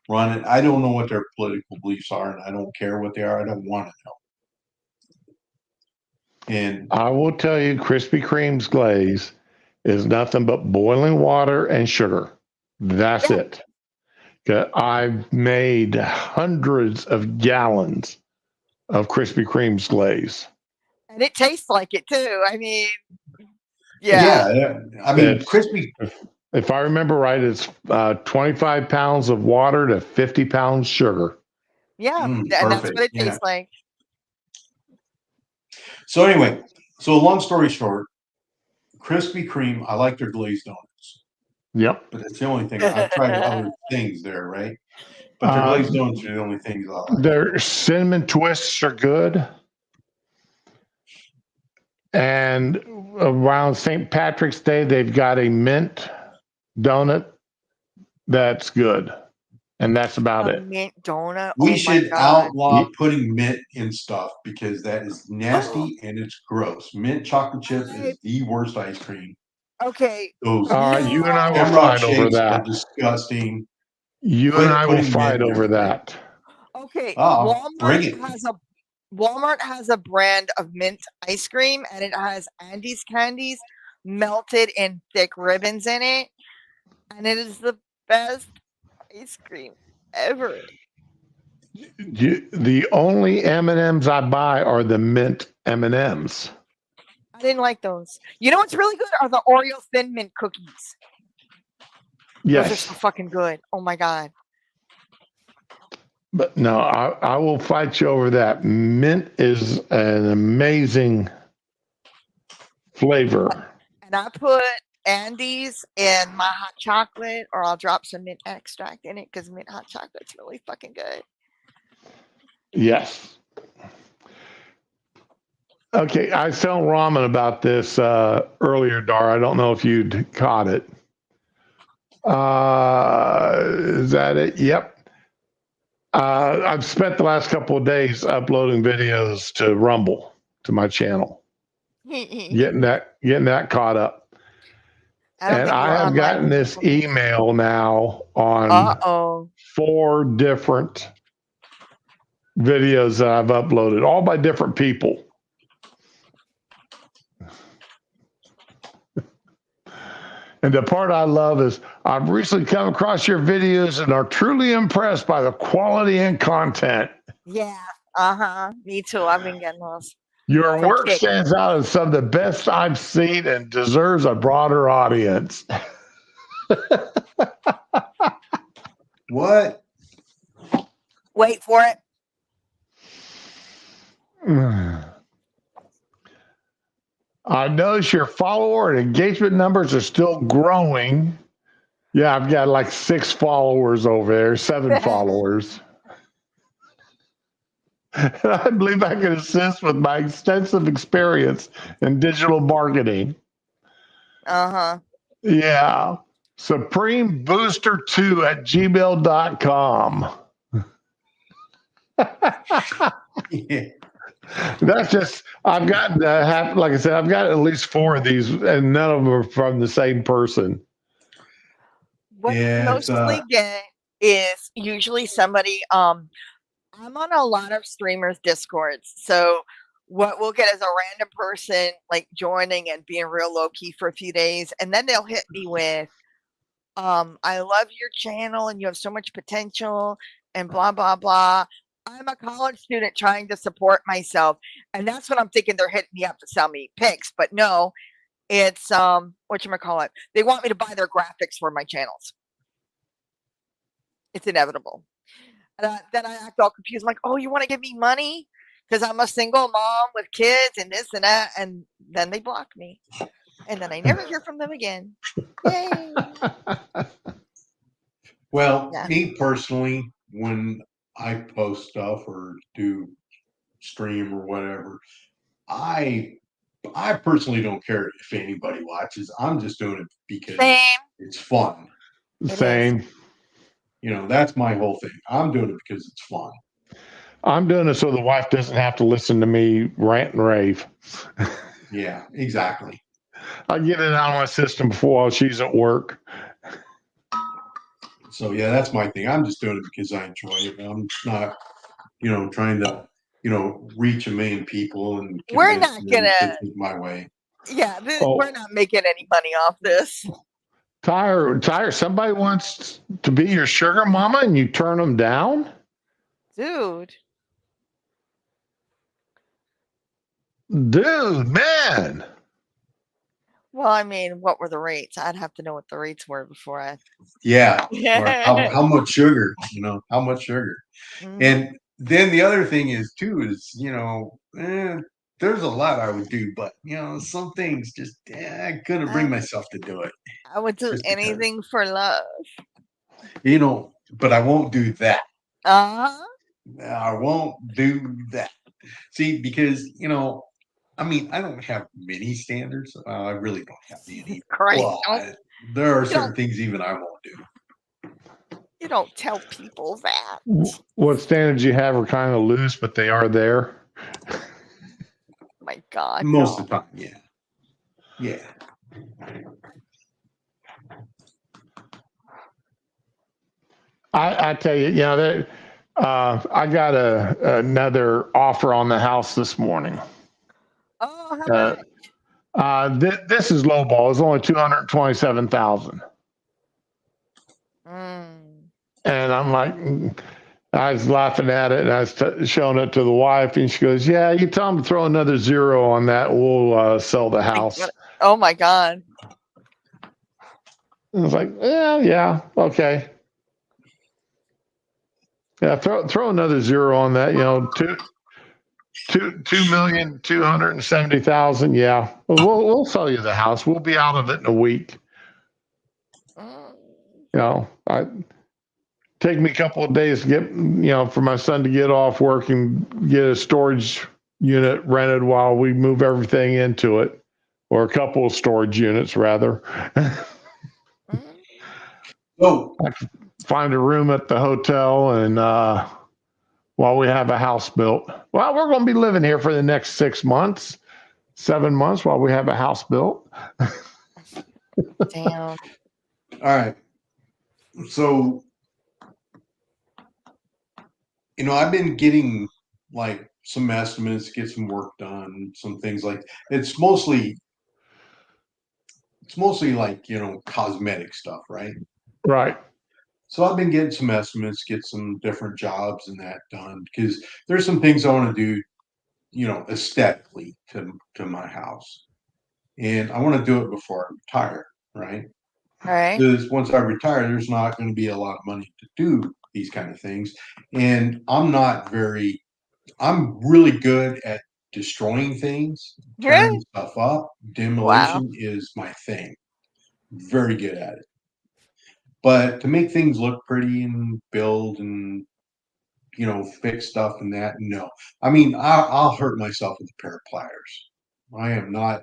run it. I don't know what their political beliefs are, and I don't care what they are. I don't want to know. And I will tell you, Krispy Kreme's glaze is nothing but boiling water and sugar. That's it. I've made hundreds of gallons of Krispy Kreme's glaze. And it tastes like it too. I mean, I mean, It's, crispy. if I remember right, it's 25 pounds of water to 50 pounds sugar. Yeah, and perfect. that's what it tastes like. So anyway, so long story short, Krispy Kreme, I like their glazed donuts. Yep. But that's the only thing. I've tried other things there, right? But their glazed donuts are the only things I like. Their cinnamon twists are good. And around St. Patrick's Day, they've got a mint donut that's good. And that's about it. Mint donut. We should outlaw putting mint in stuff because that is nasty and it's gross. Mint chocolate chip is the worst ice cream. Okay. Those you and I will fight over that. Are disgusting. You and I will fight over that. Okay. Walmart has a brand of mint ice cream, and it has Andes candies melted in thick ribbons in it, and it is the best ice cream ever. The only M&Ms I buy are the mint M&Ms. I didn't like those. You know what's really good are the Oreo Thin Mint cookies. Yes. Those are so fucking good. Oh my God. But no, I will fight you over that. Mint is an amazing flavor. And I put Andes in my hot chocolate, or I'll drop some mint extract in it because mint hot chocolate's really fucking good. Yes. Okay, I was telling Ramen about this earlier, Dar. I don't know if you'd caught it. Is that it? Yep. I've spent the last couple of days uploading videos to Rumble, to my channel, getting that caught up. And I have gotten this email now on 4 different videos that I've uploaded, all by different people. And the part I love is, I've recently come across your videos and are truly impressed by the quality and content. Yeah. Me too. I've been getting those. Your work stands out as some of the best I've seen and deserves a broader audience. What? Wait for it. I notice your follower and engagement numbers are still growing. Yeah, I've got like 6 followers over there, 7 followers. I believe I can assist with my extensive experience in digital marketing. Yeah. SupremeBooster2@gmail.com. Yeah. That's just, I've gotten like I said, I've got at least 4 of these, and none of them are from the same person. What I mostly get is usually somebody. I'm on a lot of streamers' discords, so what we'll get is a random person like joining and being real low key for a few days, and then they'll hit me with, "I love your channel, and you have so much potential," and blah blah blah. I'm a college student trying to support myself, and that's what I'm thinking. They're hitting me up to sell me pics, but no, it's whatchamacallit. They want me to buy their graphics for my channels. It's inevitable. And then I act all confused. I'm like, oh, you want to give me money? Because I'm a single mom with kids and this and that. And then they block me. And then I never hear from them again. Yay. Well, me personally, when I post stuff or do stream or whatever, I personally don't care if anybody watches. I'm just doing it because it's fun. Same. You know, that's my whole thing. I'm doing it because it's fun. I'm doing it so the wife doesn't have to listen to me rant and rave. Yeah, exactly. I get it out of my system before while she's at work. So yeah, that's my thing. I'm just doing it because I enjoy it. I'm not, trying to, reach 1 million people and We're convince not them to gonna. think my way. Yeah, Oh, we're not making any money off this, Tyre, somebody wants to be your sugar mama and you turn them down? dude. Dude, man. Well, I mean, what were the rates? I'd have to know what the rates were before I. Yeah. Or how much sugar, how much sugar. Mhm. And then the other thing is too, is, there's a lot I would do, but some things just, I couldn't bring myself to do it. I would do Just because. anything for love. But I won't do that. Uh-huh. I won't do that. See, because, I mean, I don't have many standards. I really don't have any. Christ, But there are You certain don't- things even I won't do. you don't tell people that. What standards you have are kind of loose, but they are there. My God, Most no. of the time, yeah. Yeah. I tell you, I got another offer on the house this morning. Oh, how much? This is low ball. It's only 227,000, Mm. and I'm like, I was laughing at it, and I was showing it to the wife, and she goes, "Yeah, you tell them to throw another zero on that. We'll sell the house." Oh my God. I was like, yeah, okay. Yeah, throw another zero on that. Two million 270,000. Yeah, we'll sell you the house. We'll be out of it in a week. I take me a couple of days to get for my son to get off work and get a storage unit rented while we move everything into it, or a couple of storage units rather. Oh, Find a room at the hotel and while we have a house built. Well, we're going to be living here for the next 6 months, 7 months while we have a house built. Damn. all right. So, I've been getting like some estimates, get some work done, some things like it's mostly like, cosmetic stuff, right? Right. So I've been getting some estimates, get some different jobs and that done because there's some things I want to do, aesthetically to my house. And I want to do it before I retire, right? All right. Because once I retire, there's not going to be a lot of money to do these kind of things. And I'm really good at destroying things, tearing Really? stuff up. Wow. Demolition is my thing. Very good at it. But to make things look pretty and build and fix stuff and that, no. I mean, I'll hurt myself with a pair of pliers. I am not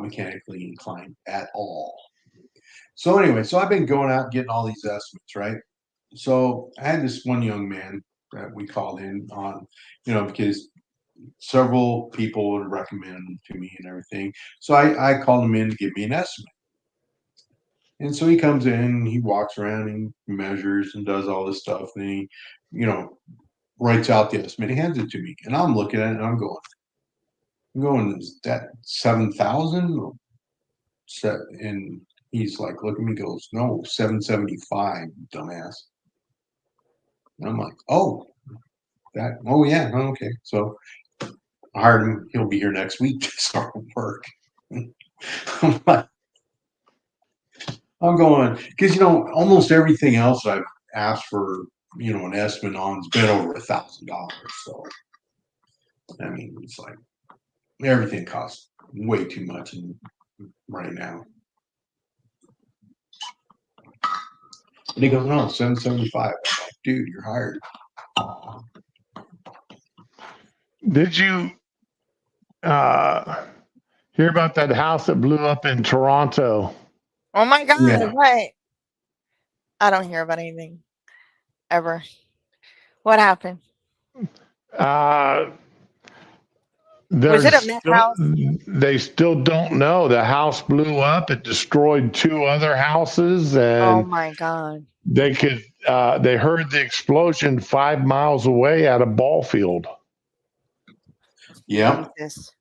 mechanically inclined at all. So anyway, so I've been going out and getting all these estimates, right? So I had this one young man that we called in on, because several people would recommend him to me and everything. So I called him in to give me an estimate. And so he comes in, he walks around and measures and does all this stuff, and he, writes out the estimate, he hands it to me, and I'm looking at it and I'm going, is that 7,000? And he's like, look at me, goes, no, 775, dumbass. And I'm like, oh, yeah, okay. So I hired him. He'll be here next week to start work. I'm like, I'm going because almost everything else I've asked for, an estimate on has been over $1,000. So I mean, it's like everything costs way too much right now. And he goes, no, 775. I'm like, dude, you're hired. Did you hear about that house that blew up in Toronto? Oh my God. Yeah. Right. I don't hear about anything ever. What happened? Uh, Was it a meth house? They still don't know. The house blew up. It destroyed 2 other houses, Oh and my God. they could. They heard the explosion 5 miles away at a ball field. Yeah. Jesus.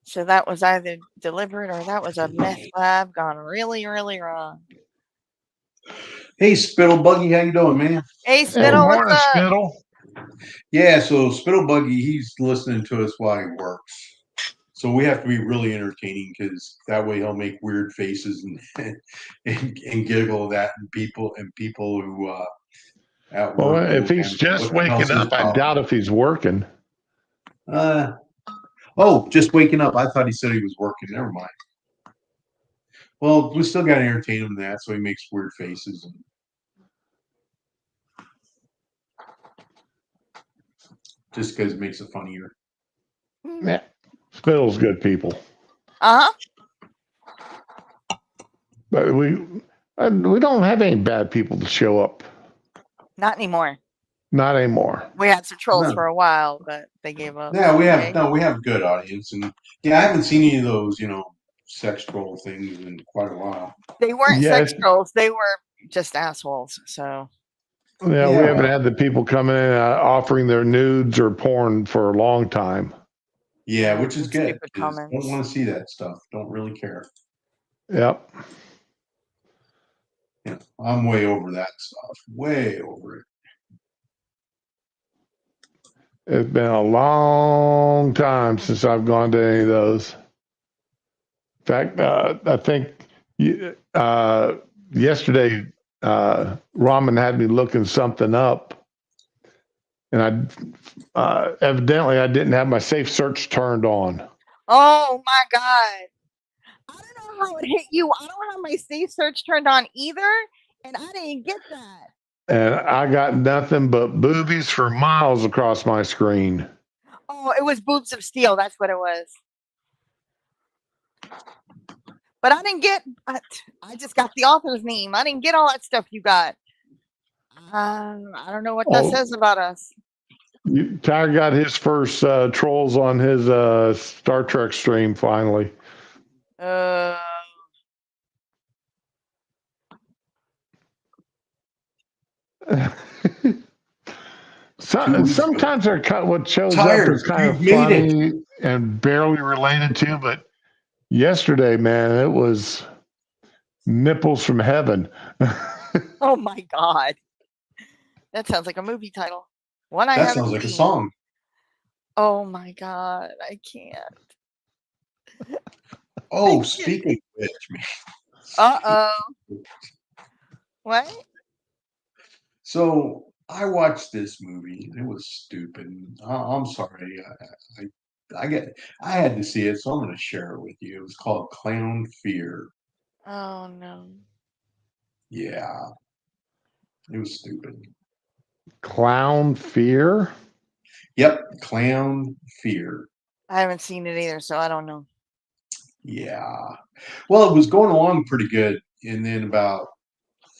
So that was either deliberate or that was a meth lab gone really, really wrong. Hey, Spittle Buggy, how you doing, man? Hey, Hey, Spittle, what's morning, up? Spittle. Yeah, so Spittle Buggy, he's listening to us while he works. So we have to be really entertaining because that way he'll make weird faces and giggle at people who at Well, work if go, he's man, just what the waking hell's his up, I problem? doubt if he's working. Oh, just waking up. I thought he said he was working. Never mind. Well, we still got to entertain him in that, so he makes weird faces. Just because it makes it funnier. Yeah, Spittle's good people. Uh-huh. But we don't have any bad people to show up. Not anymore. Not anymore. We had some trolls No. for a while, but they gave up. Yeah, we have Okay. no, we have a good audience, and yeah, I haven't seen any of those, sex troll things in quite a while. They weren't Yeah, sex trolls. They were just assholes. So yeah, we Yeah, haven't well, had the people come in offering their nudes or porn for a long time. yeah, which is good. stupid 'Cause don't comments. want to see that stuff. Don't really care. Yep. Yeah, I'm way over that stuff. Way over it. It's been a long time since I've gone to any of those. In fact, I think yesterday Ramen had me looking something up, and evidently I didn't have my safe search turned on. Oh my God. I don't know how it hit you. I don't have my safe search turned on either. And I didn't get that. And I got nothing but boobies for miles across my screen. Oh, it was Boobs of Steel. That's what it was. But I didn't get, I just got the author's name. I didn't get all that stuff you got. I don't know what that says about us. Tyler got his first trolls on his Star Trek stream finally. Sometimes what shows up is kind of funny and barely related to, but yesterday, man, it was nipples from heaven. Oh my God. That sounds like a movie title. One I That haven't sounds like seen. a song. Oh my God. I can't. Oh, speaking of which, man. Uh-oh. What? So I watched this movie. It was stupid. I'm sorry. I had to see it, so I'm going to share it with you. It was called Clown Fear. Oh no. Yeah, it was stupid. Clown Fear? Yep, Clown Fear. I haven't seen it either, so I don't know. Yeah. Well, it was going along pretty good, and then about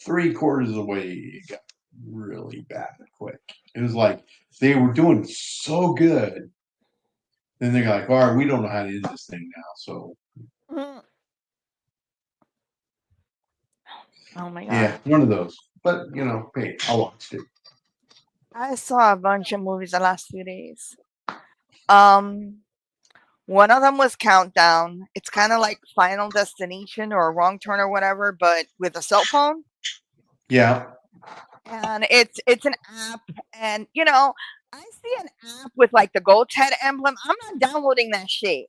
3/4 of the way, it got really bad quick. It was like they were doing so good. Then they're like, all right, we don't know how to end this thing now. So, Oh my God. yeah, one of those. But, hey, I watched it. I saw a bunch of movies the last few days. One of them was Countdown. It's kind of like Final Destination or Wrong Turn or whatever, but with a cell phone. Yeah. And it's an app, and I see an app with like the goat's head emblem. I'm not downloading that shit.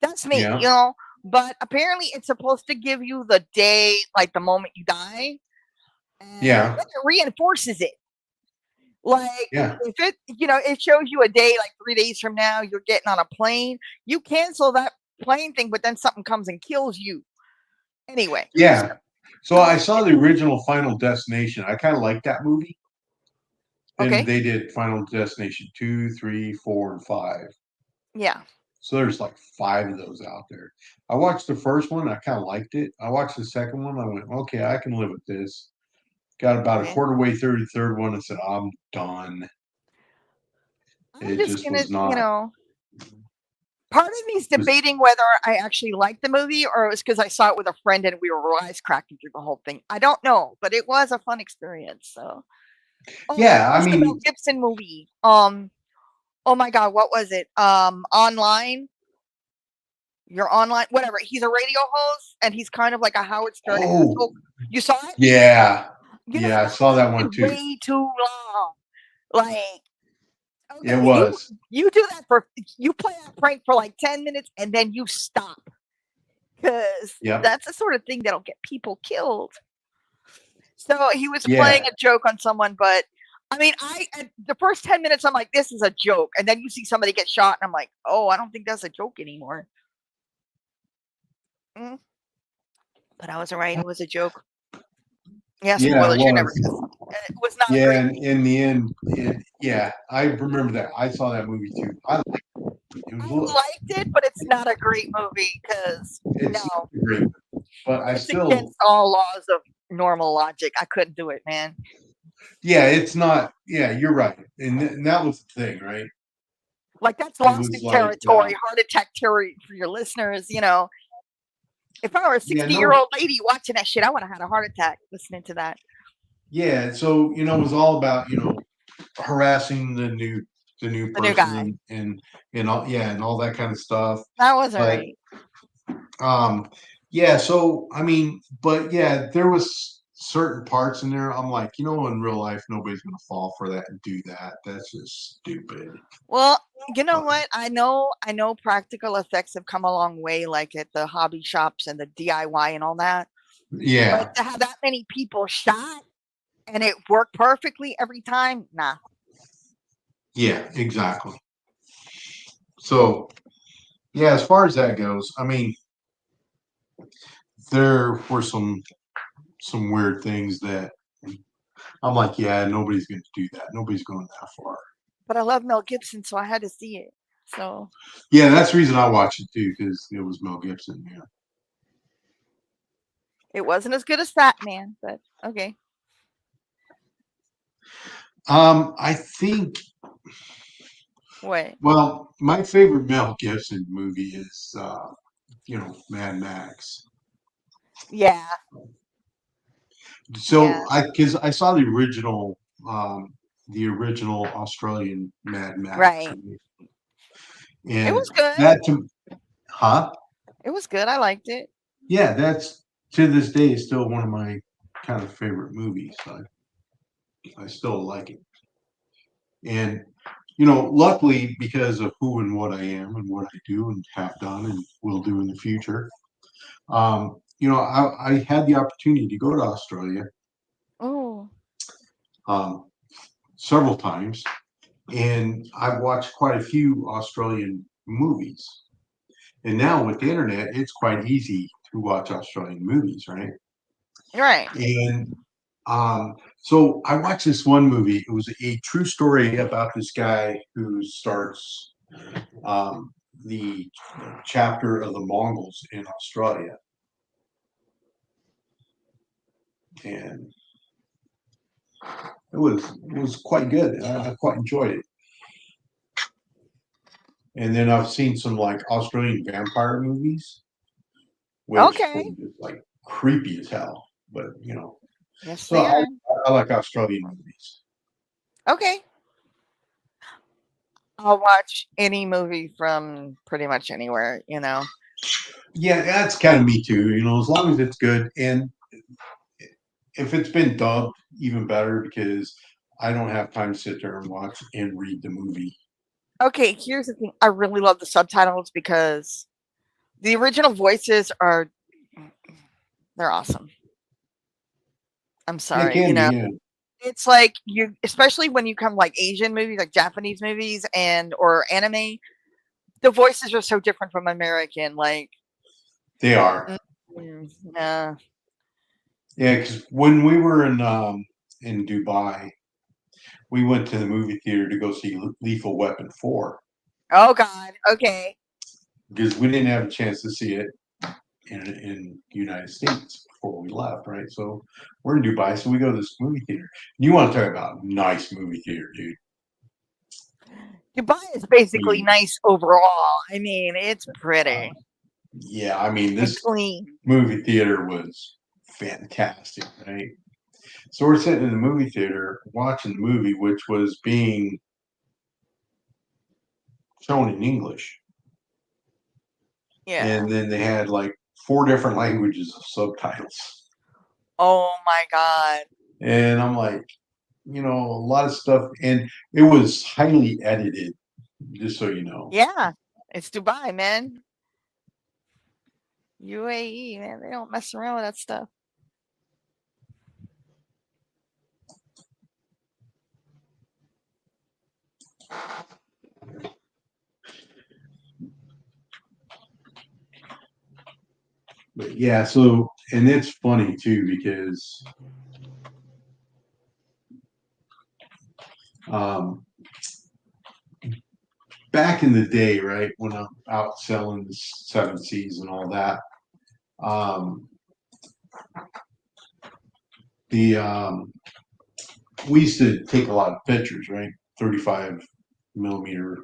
That's me, Yeah. But apparently it's supposed to give you the day, like the moment you die. And Yeah. then it reinforces it. Like Yeah. if it shows you a day like 3 days from now, you're getting on a plane, you cancel that plane thing, but then something comes and kills you. Anyway. Yeah. So I saw the original Final Destination. I kind of like that movie. Then Okay. they did Final Destination 2, 3, 4, and 5. Yeah. So there's like 5 of those out there. I watched the first one. I kind of liked it. I watched the second one. I went, okay, I can live with this. Got about a quarter way through the third one and said, I'm done. I'm just was not. Part of me's debating whether I actually liked the movie or it was because I saw it with a friend and we were wisecracking through the whole thing. I don't know, but it was a fun experience. So, Yeah, I there's the Mel mean, Gibson movie. Oh my God, what was it? Online. You're online, whatever. He's a radio host and he's kind of like a Howard Stern oh, asshole. You saw it? yeah, You know, yeah, I that saw that one lasted too. way too long. Like, It okay, was. you do that you play that prank for like 10 minutes and then you stop. Because Yep. that's the sort of thing that'll get people killed. So he was playing Yeah. a joke on someone, but I mean, the first 10 minutes, I'm like, this is a joke. And then you see somebody get shot, and I'm like, oh, I don't think that's a joke anymore. Mm. But I was right. It was a joke. Yeah, Yeah, it spoilers. You're never was. gonna see it. It was not a Yeah, great and movie. in the end, yeah, I remember that. I saw that movie too. I liked it. It was a I little, liked it, but it's not a great movie because it's no, not great, but I it's still, against all laws of normal logic. I couldn't do it, man. yeah, it's not. Yeah, you're right, and that was the thing, right? Like that's It lost was in like, territory, heart attack territory for your listeners. If I were a yeah, 60-year-old lady watching that shit, I would have had a heart attack listening to that. yeah. So it was all about harassing the new The new guy. person and all, yeah, and all that kind of stuff. That wasn't But right. yeah, so I mean, but yeah, there was certain parts in there. I'm like, in real life, nobody's gonna fall for that and do that. That's just stupid. Well, you know But what? I know practical effects have come a long way, like at the hobby shops and the DIY and all that. But yeah, to have that many people shot and it worked perfectly every time, nah. yeah, exactly. So yeah, as far as that goes, I mean, there were some weird things that I'm like, yeah, nobody's gonna do that. Nobody's going that far. But I love Mel Gibson, so I had to see it. So Yeah, that's the reason I watched it too, because it was Mel Gibson. Yeah. it wasn't as good as Fat Man, but okay. I think. What? Well, my favorite Mel Gibson movie is, Mad Max. Yeah, yeah, So because I saw the original Australian Mad Max, right. It and was good. that huh? It was good. I liked it. Yeah, that's to this day is still one of my kind of favorite movies. I still like it, and luckily because of who and what I am and what I do and have done and will do in the future. I had the opportunity to go to Australia Oh, um, several times, and I've watched quite a few Australian movies. And now with the internet, it's quite easy to watch Australian movies, right? right. And so I watched this one movie. It was a true story about this guy who starts um, the chapter of the Mongols in Australia, and it was quite good. I quite enjoyed it. And then I've seen some like Australian vampire movies, which were Okay. just like creepy as hell. But Yes, so they are. I like Australian movies. Okay. I'll watch any movie from pretty much anywhere. Yeah, that's kind of me too. As long as it's good, and if it's been dubbed, even better because I don't have time to sit there and watch and read the movie. Okay, here's the thing. I really love the subtitles because the original voices they're awesome. I'm It sorry, can be, yeah. it's like especially when you come like Asian movies, like Japanese movies or anime, the voices are so different from American. Like, They are. yeah. Yeah, because when we were in Dubai, we went to the movie theater to go see Lethal Weapon 4 Oh God. Okay. because we didn't have a chance to see it in the United States before we left, right? So we're in Dubai, so we go to this movie theater. You want to talk about nice movie theater, dude? Dubai is basically nice overall. I mean, it's pretty. Yeah, I mean, and this clean. movie theater was fantastic, right? So we're sitting in the movie theater watching the movie, which was being shown in English. Yeah. And then they had like 4 different languages of subtitles. Oh my God. And I'm like, you know, a lot of stuff. And it was highly edited, just so you know. Yeah. It's Dubai, man. UAE, man. They don't mess around with that stuff. But yeah, so, and it's funny too, because back in the day, right, when I'm out selling the 7 Seas and all that, we used to take a lot of pictures, right? 35 millimeter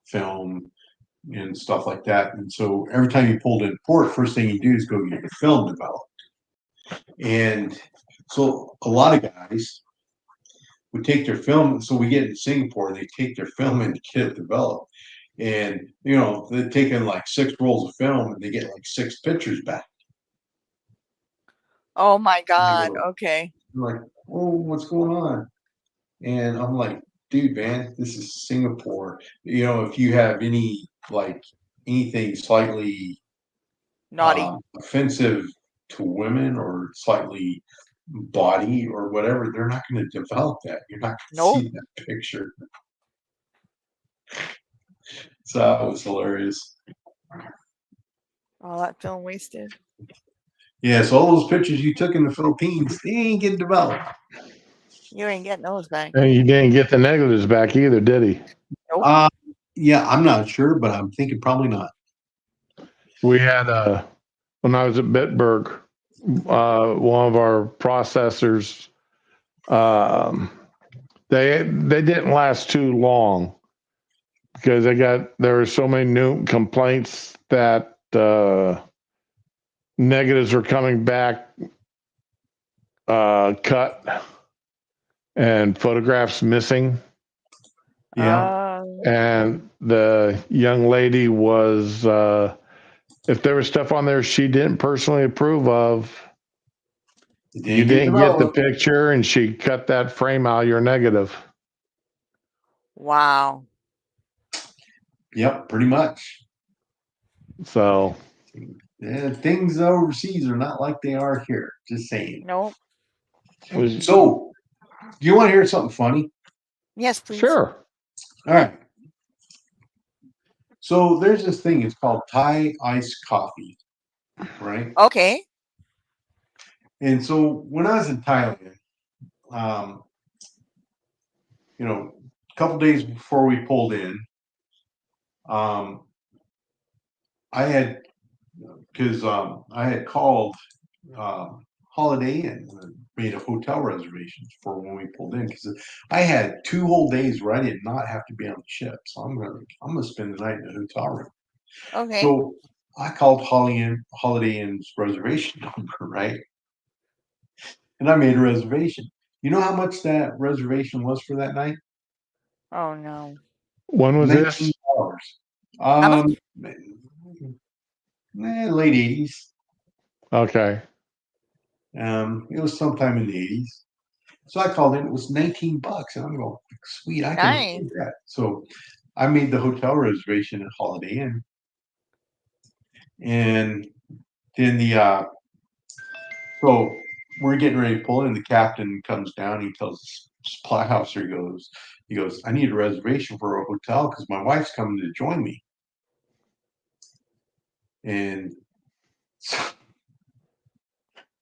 film and stuff like that. And so every time you pulled in port, first thing you do is go get your film developed. And so a lot of guys would take their film. So we get in Singapore, they take their film and get it developed. And, you know, they're taking like 6 rolls of film and they get like 6 pictures back. Oh my God. Okay. I'm like, oh, what's going on? And I'm like, dude, man, this is Singapore. You know, if you have any like anything slightly Naughty. offensive to women or slightly body or whatever, they're not going to develop that. You're not going to see that picture. So that was hilarious. All that film wasted. Yeah, so all those pictures you took in the Philippines, they ain't getting developed. You ain't getting those back. And you didn't get the negatives back either, did he? Nope. Yeah, I'm not sure, but I'm thinking probably not. We had when I was at Bitburg, one of our processors, they didn't last too long because there were so many new complaints that negatives were coming back cut and photographs missing. Yeah. And the young lady was, if there was stuff on there she didn't personally approve of, you didn't get the picture, and she cut that frame out of your negative. Wow. Yep, pretty much. So things overseas are not like they are here. Just saying. Nope. So, do you want to hear something funny? Yes, please. Sure. All right. So there's this thing. It's called Thai iced coffee, right? Okay. And so when I was in Thailand, you know, a couple days before we pulled in, I had called Holiday Inn and made a hotel reservation for when we pulled in because I had 2 whole days where I did not have to be on the ship, so I'm gonna spend the night in a hotel room. Okay. So I called Holiday Inn's reservation number, right? And I made a reservation. You know how much that reservation was for that night? Oh no. When was this? $19. Late 80s. Okay. It was sometime in the 80s. So I called in. It was $19, and I'm going, sweet, I can afford that. So I made the hotel reservation at Holiday Inn, and then so we're getting ready to pull in. The captain comes down. He tells the supply officer, he goes, I need a reservation for a hotel because my wife's coming to join me. And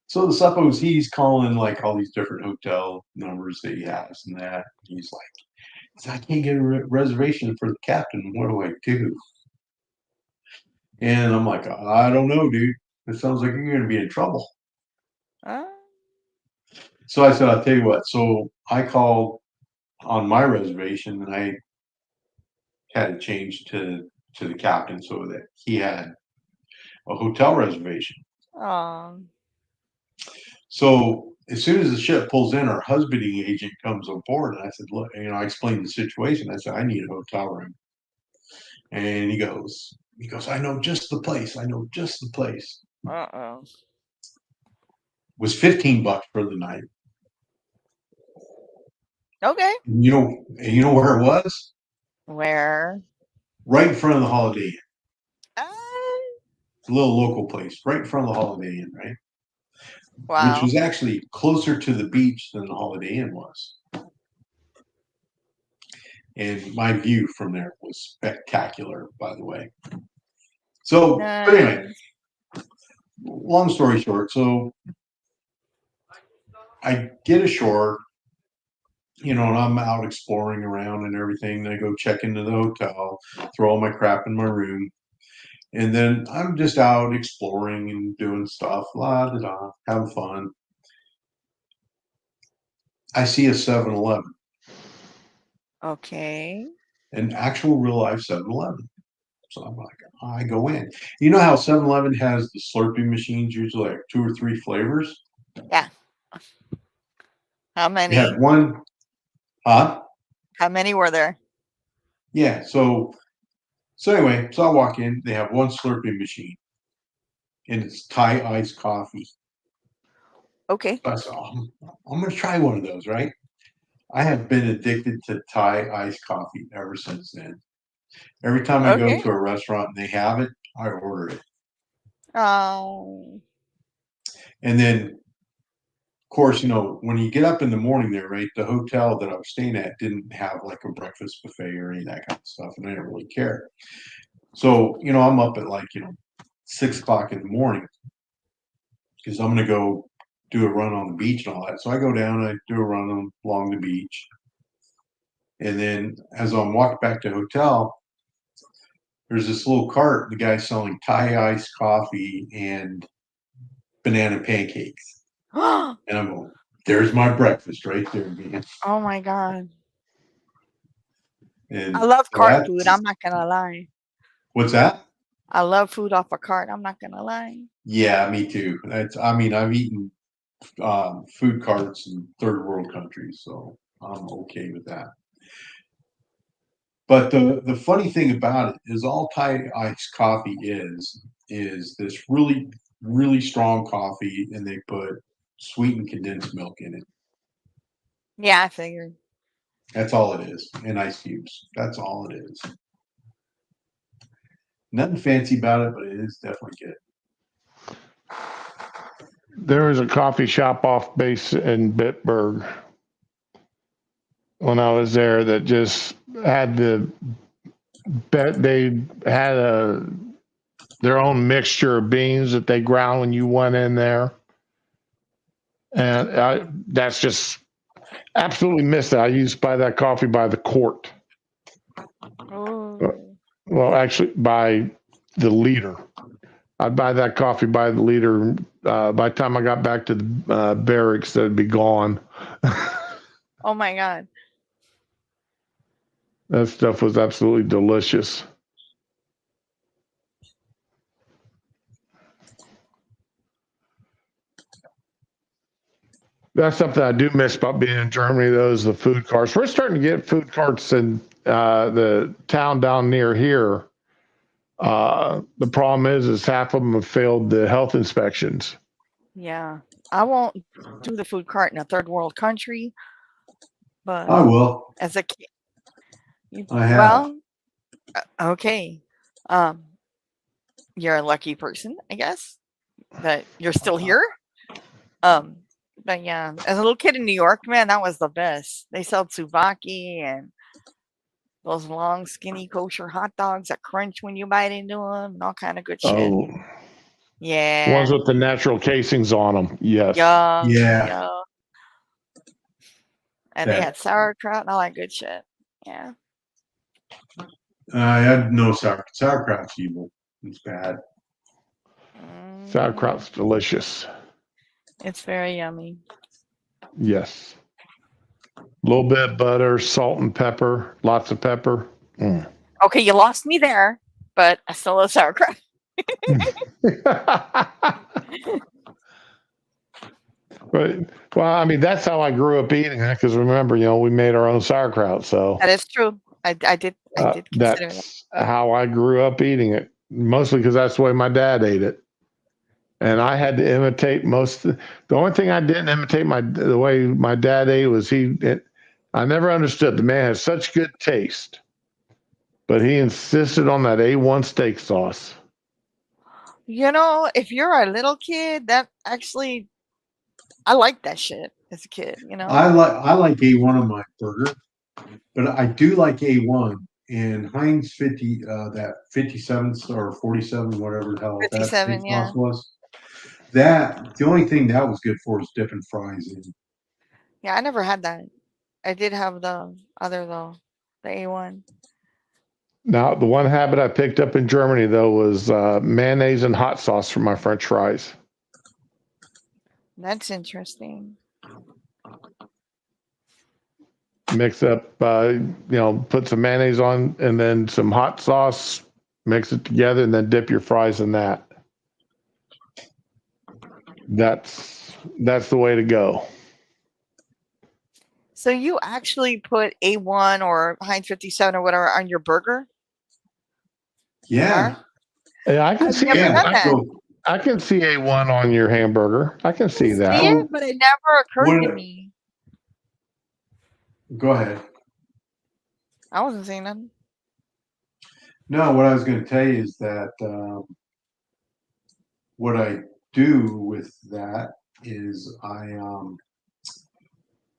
so the suppose he's calling like all these different hotel numbers that he has and that. He's like, I can't get a reservation for the captain. What do I do? And I'm like, I don't know, dude. It sounds like you're going to be in trouble. So I said, I'll tell you what. So I called on my reservation and I had to change to the captain so that he had a hotel reservation. Oh. So as soon as the ship pulls in, our husbanding agent comes on board, and I said, "Look," I explained the situation. I said, "I need a hotel room," and he goes, "I know just the place. I know just the place." Uh-oh. It was $15 for the night. Okay. You know where it was? Where? Right in front of the Holiday Inn. Uh, It's a little local place, right in front of the Holiday Inn, right? Which wow. was actually closer to the beach than the Holiday Inn was. And my view from there was spectacular, by the way. So, but anyway, Nice. long story short, so I get ashore, and I'm out exploring around and everything. And I go check into the hotel, throw all my crap in my room. And then I'm just out exploring and doing stuff, la da da, having fun. I see a 7-Eleven, Okay. an actual real life 7-Eleven. So I'm like, I go in. You know how 7-Eleven has the Slurpee machines, usually like 2 or 3 flavors? Yeah. How They had many? one, huh? How many were there? Yeah. So anyway, so I walk in. They have one Slurpee machine, and it's Thai iced coffee. Okay. So I said, oh, I'm going to try one of those, right? I have been addicted to Thai iced coffee ever since then. Every time I go Okay. to a restaurant and they have it, I order it. Oh. And then, of course, when you get up in the morning there, right, the hotel that I was staying at didn't have like a breakfast buffet or any of that kind of stuff, and I didn't really care. So, I'm up at like, 6 o'clock in the morning because I'm going to go do a run on the beach and all that. So I go down, I do a run along the beach. And then as I'm walking back to the hotel, there's this little cart, the guy's selling Thai iced coffee and banana pancakes. Oh And I'm going, there's my breakfast right there, man. my God. And I love so cart food. that's, I'm not gonna lie. what's that? I love food off a cart. I'm not gonna lie. Yeah, me too. I've eaten food carts in third world countries, so I'm okay with that. But the funny thing about it is all Thai iced coffee is this really, really strong coffee, and they put sweetened condensed milk in it. Yeah, I figured. That's all it is. And ice cubes. That's all it is. Nothing fancy about it, but it is definitely good. There was a coffee shop off base in Bitburg when I was there that just had they had their own mixture of beans that they ground when you went in there. And that's just absolutely missed it. I used to buy that coffee by the quart. Oh. Well, actually, by the liter. I'd buy that coffee by the liter. By the time I got back to the barracks, that'd be gone. Oh my God. That stuff was absolutely delicious. That's something I do miss about being in Germany, though, is the food carts. We're starting to get food carts in the town down near here. The problem is half of them have failed the health inspections. Yeah. I won't do the food cart in a third world country, but I will. as a kid, I have. well, okay. Um, you're a lucky person, I guess, that you're still here. But yeah, as a little kid in New York, man, that was the best. They sell tsubaki and those long, skinny kosher hot dogs that crunch when you bite into them and all kind of good shit. Oh, Yeah. ones with the natural casings on them. Yes. Yeah. Yeah. Yeah. And they had sauerkraut and all that good shit. Yeah. I had no sauerkraut's evil. It's bad. Sauerkraut's delicious. It's very yummy. Yes. A little bit of butter, salt and pepper, lots of pepper. Mm. Okay, you lost me there, but I still love sauerkraut. But well, I mean, that's how I grew up eating it. Because remember, we made our own sauerkraut, so That is true. I did consider that. that's how I grew up eating it. Mostly because that's the way my dad ate it, and I had to imitate most. The only thing I didn't imitate the way my dad ate was I never understood. The man had such good taste, but he insisted on that A1 steak sauce. If you're a little kid, that actually, I like that shit as a kid. I like A1 on my burger, but I do like A1 and Heinz 50, that 57 or 47, whatever the hell that steak 57, yeah. sauce was. The only thing that was good for was dipping fries in. Yeah, I never had that. I did have the other though, the A1. Now, the one habit I picked up in Germany though was mayonnaise and hot sauce for my French fries. That's interesting. Mix up, put some mayonnaise on and then some hot sauce, mix it together, and then dip your fries in that. That's the way to go. So you actually put A1 or Heinz 57 or whatever on your burger? Yeah. Yeah, I can see never it. done that. I can see A1 on your hamburger. I can see that. See it, but it never occurred to me. Go ahead. I wasn't saying nothing. No, what I was going to tell you is that what I do with that is I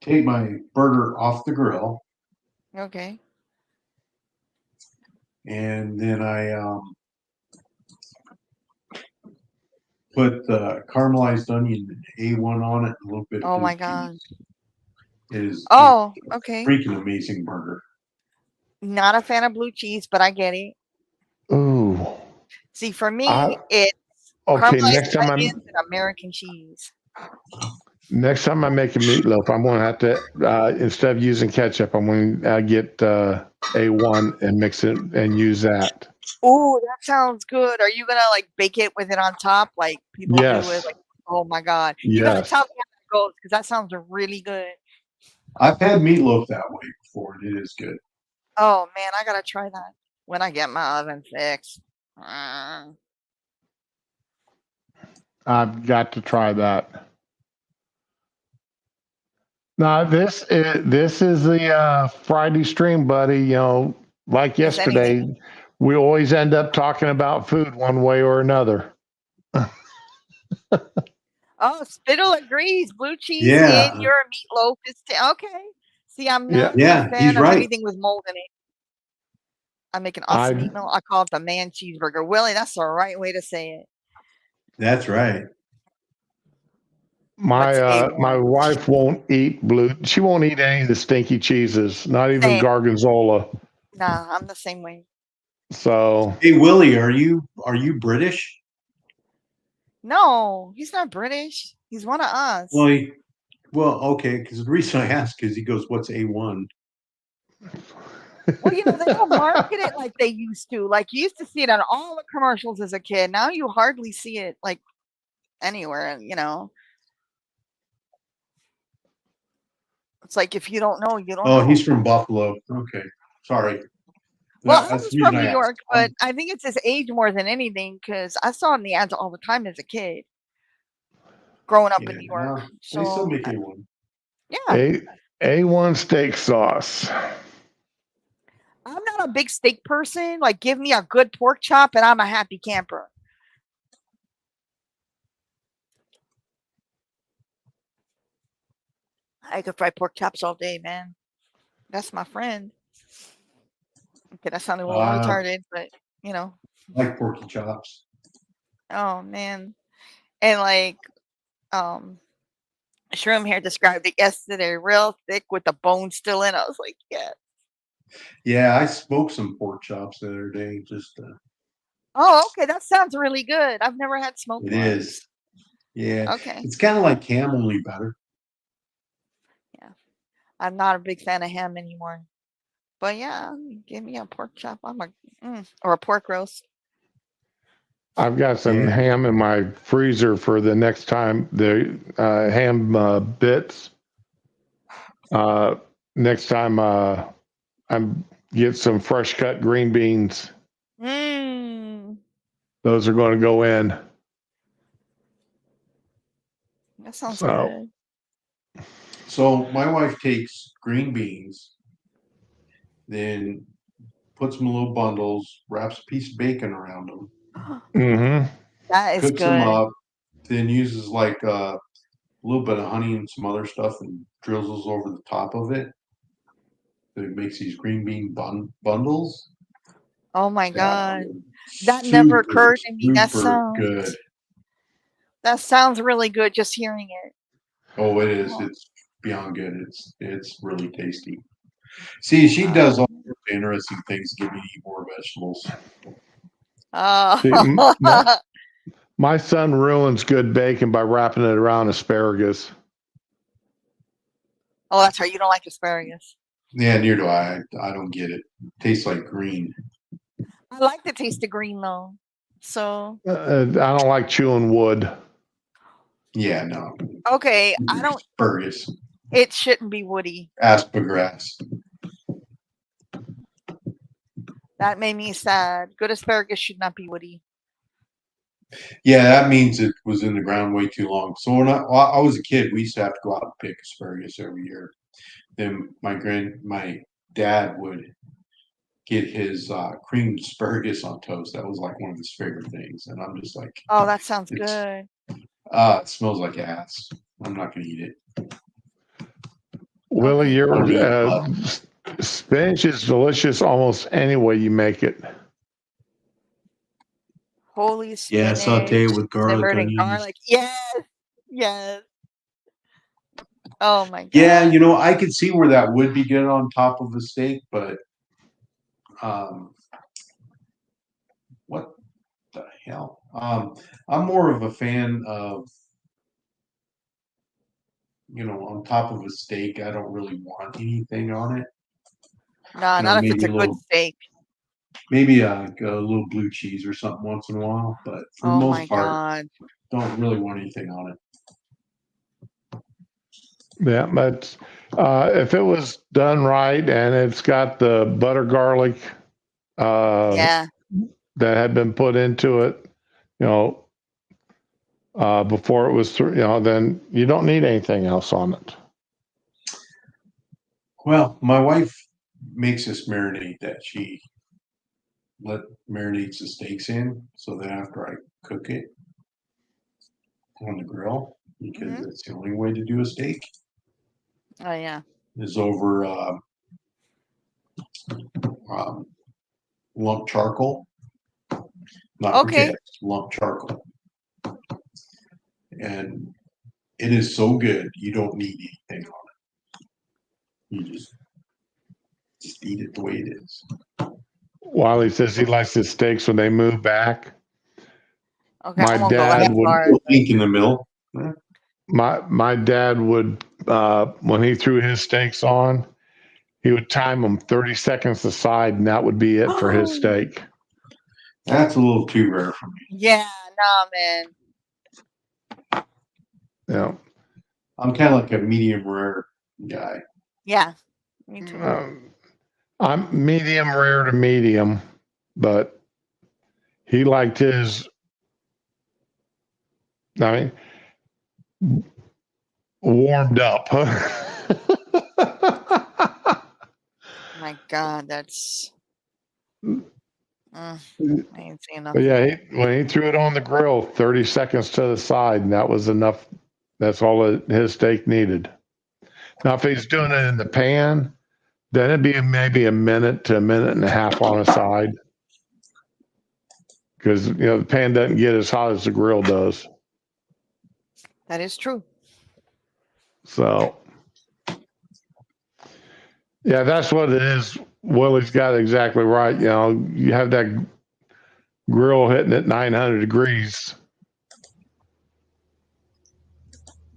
take my burger off the grill. Okay. And then I put the caramelized onion A1 on it, a little bit. Oh my god. It is okay. Freaking amazing burger. Not a fan of blue cheese, but I get it. Ooh. See, for me, it's caramelized onions and American cheese. Next time I make a meatloaf, I'm going to have to, instead of using ketchup, I'm going to get A1 and mix it and use that. Oh, that sounds good. Are you going to bake it with it on top like people do with oh my god. You got to tell me how that goes because that sounds really good. I've had meatloaf that way before and it is good. Oh man, I got to try that when I get my oven fixed. I've got to try that. Now this is the Friday stream, buddy. Like yesterday, we always end up talking about food one way or another. Oh, Spittle agrees. Blue cheese in your meatloaf is okay. See, I'm not a fan of anything with mold in it. I make an awesome meatloaf. I call it the man cheeseburger. Willie, that's the right way to say it. That's right. My wife won't eat she won't eat any of the stinky cheeses, not even Gorgonzola. Nah, I'm the same way. So hey Willie, are you British? No, he's not British. He's one of us. Well, okay, because the reason I ask is he goes, "What's A1?" Well, they don't market it like they used to. Like you used to see it on all the commercials as a kid. Now you hardly see it anywhere. It's like if you don't know, you don't know. Oh, he's from Buffalo. Okay, sorry. Well, I was from New York, but I think it's his age more than anything because I saw it in the ads all the time as a kid, growing up in New York. So they still make A1. Yeah. A1 steak sauce. I'm not a big steak person. Like, give me a good pork chop and I'm a happy camper. I could fry pork chops all day, man. That's my friend. Okay, that sounded a little retarded, but I like porky chops. Oh man. And Shroom here described it yesterday, real thick with the bone still in. I was like, yeah. Yeah, I smoked some pork chops the other day. Oh, okay. That sounds really good. I've never had smoked ones. It is. Yeah. Okay. It's kind of like ham, only better. Yeah. I'm not a big fan of ham anymore. But yeah, give me a pork chop. Or a pork roast. I've got some Yeah. ham in my freezer for the next time. The ham bits. Next time I'm get some fresh cut green beans. Mmm. Those are going to go in. That sounds So good. So my wife takes green beans, then puts them in little bundles, wraps a piece of bacon around them, mm-hmm. That is cooks them good. up, then uses like a little bit of honey and some other stuff and drizzles over the top of it. So it makes these green bean bundles. Oh my God. That never Super, occurred to me. super good. That sounds really good just hearing it. Oh, it is. It's beyond good. It's really tasty. See, she does all sorts of interesting things to get me to eat more vegetables. See, my son ruins good bacon by wrapping it around asparagus. Oh, that's right. You don't like asparagus. Yeah, near do I. I don't get it. Tastes like green. I like the taste of green though. So I don't like chewing wood. Yeah, no. okay, I don't. Asparagus. It shouldn't be woody. Asparagus. That made me sad. Good asparagus should not be woody. Yeah, that means it was in the ground way too long. So when I was a kid, we used to have to go out and pick asparagus every year. Then my dad would get his creamed asparagus on toast. That was like one of his favorite things. And I'm just like, Oh, that sounds it's good. it smells like ass. I'm not gonna eat it. Willie, Okay. your spinach is delicious almost any way you make it. Holy Yeah, spinach, saute it with garlic, simmered in onions. garlic. Yes, yes. Oh my Yeah, God. I could see where that would be good on top of a steak, but um, what the hell? I'm more of a fan of, on top of a steak. I don't really want anything on it. Nah, not if it's Maybe a a good little, steak. maybe a little blue cheese or something once in a while, but for the Oh my most part, God. don't really want anything on it. Yeah, but if it was done right and it's got the butter garlic Yeah. that had been put into it, you know, before it was through, then you don't need anything else on it. Well, my wife makes this marinade that she marinates the steaks in, so that after I cook it on the grill, because Hmm. that's the only way to do a steak, Oh yeah. is over lump charcoal, not Okay. briquettes, lump charcoal, and it is so good you don't need anything on it. You just eat it the way it is. Wiley says he likes his steaks when they move back. Okay. My I won't go that dad would far. Link in the middle. my dad would when he threw his steaks on, he would time them 30 seconds aside, and that would be it for his steak. That's a little too rare for me. Yeah. Nah, man. Yeah. I'm kind of like a medium rare guy. Yeah. Me too. I'm medium rare to medium, but he liked his. I mean, warmed up. My God, that's. I ain't saying But nothing. yeah, when he threw it on the grill, 30 seconds to the side, and that was enough. That's all his steak needed. Now, if he's doing it in the pan, then it'd be maybe a minute to a minute and a half on a side, because the pan doesn't get as hot as the grill does. That is true. So, yeah, that's what it is. Willie's got it exactly right. You have that grill hitting at 900 degrees.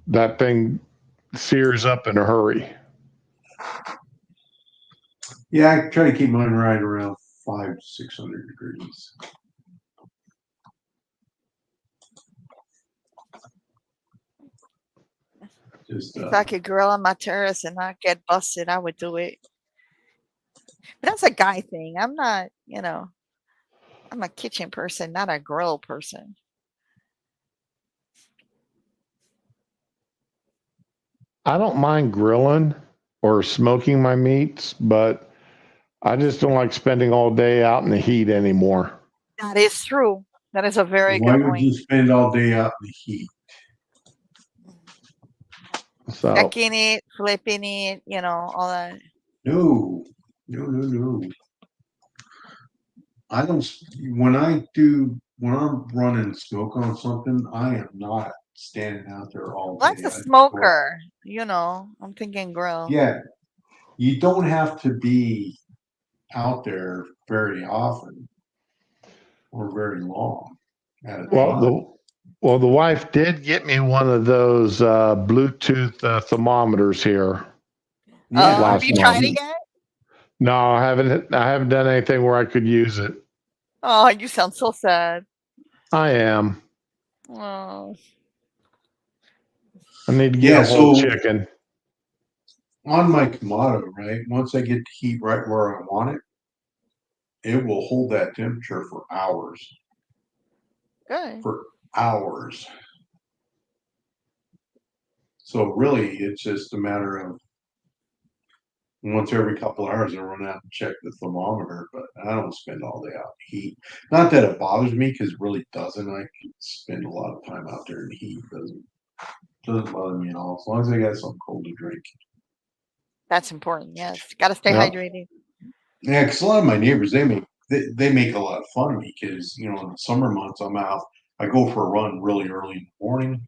That thing sears up in a hurry. Yeah, I try to keep mine right around 500 to 600 degrees. Just If I could grill on my terrace and not get busted, I would do it. But that's a guy thing. I'm not, I'm a kitchen person, not a grill person. I don't mind grilling or smoking my meats, but I just don't like spending all day out in the heat anymore. That is true. That is a very why good would you point. spend all day out in the heat? So Checking it, flipping it, all that. No. I don't. When I'm running smoke on something, I am not standing out there all Well, day. that's a smoker, I'm thinking grill. Yeah, you don't have to be out there very often or very long at a well, time. the wife did get me one of those Bluetooth thermometers here. Yeah, Have last you tried month. it yet? No, I haven't. I haven't done anything where I could use it. Oh, you sound so sad. I am. Oh. I need to get Yeah, a whole so chicken. on my Kamado, right? Once I get the heat right where I want it, it will hold that temperature for hours. Good. For hours. So really, it's just a matter of once every couple hours, I run out and check the thermometer. But I don't spend all day out in the heat. Not that it bothers me, because it really doesn't. I can spend a lot of time out there in the heat. Doesn't bother me at all, as long as I got something cold to drink. That's important. Yes, got to stay Yep. hydrated. Yeah, because a lot of my neighbors, they make a lot of fun of me, because in the summer months I'm out. I go for a run really early in the morning.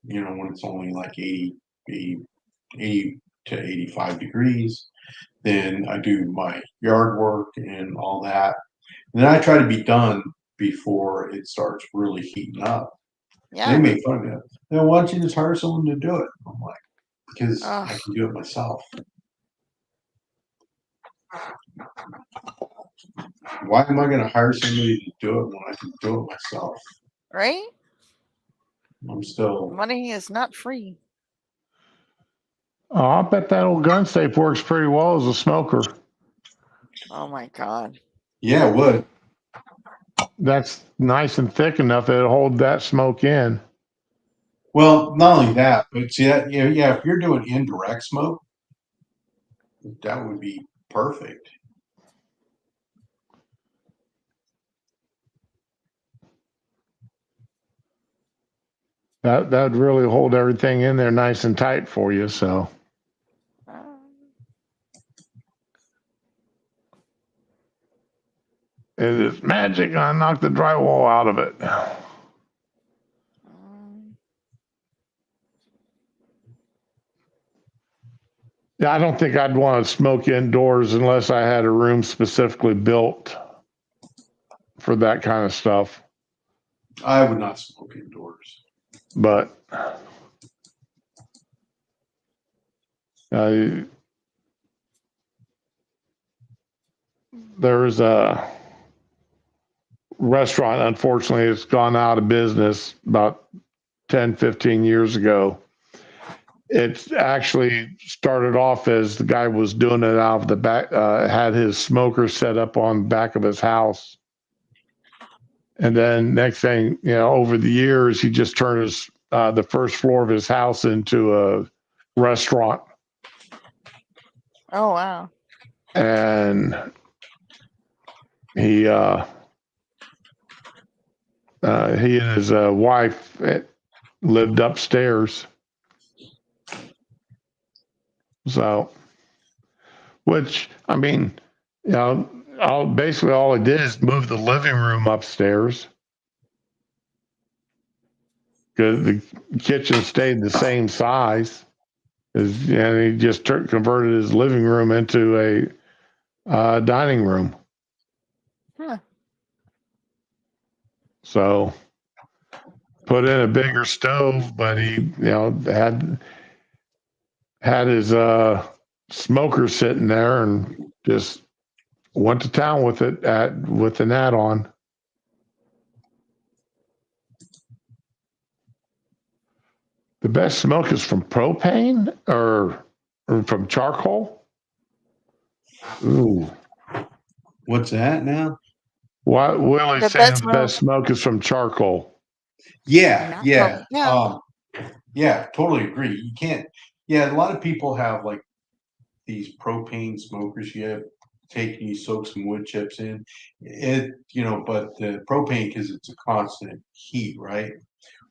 When it's only like 80 to 85 degrees. Then I do my yard work and all that. And then I try to be done before it starts really heating up. They Yeah. make fun of me. Then why don't you just hire someone to do it? I'm like, because I Ugh. can do it myself. Why am I going to hire somebody to do it when I can do it myself? Right? I'm still. Money is not free. Oh, I bet that old gun safe works pretty well as a smoker. Oh my God. Yeah, it would. That's nice and thick enough that it'll hold that smoke in. Well, not only that, but see that, yeah, if you're doing indirect smoke, that would be perfect. That'd really hold everything in there nice and tight for you. So it is magic. I knocked the drywall out of it. Yeah, I don't think I'd want to smoke indoors unless I had a room specifically built for that kind of stuff. I would not smoke indoors. But there's a restaurant, unfortunately, it's gone out of business about 10, 15 years ago. It actually started off as the guy was doing it out of the back, had his smoker set up on the back of his house. And then next thing, over the years, he just turned the first floor of his house into a restaurant. Oh wow. And he and his wife lived upstairs. So, which I mean, basically all I did is move the living room upstairs because the kitchen stayed the same size. And he just converted his living room into a dining room. Huh. So put in a bigger stove, but he had his smoker sitting there and just went to town with it with an add-on. The best smoke is from propane or from charcoal. Ooh. What's that now? What Willie's The saying best the best smoke is from charcoal. Yeah, Not yeah. yeah. Yeah, totally agree. You can't, yeah, a lot of people have like these propane smokers you soak some wood chips in. But the propane, because it's a constant heat, right?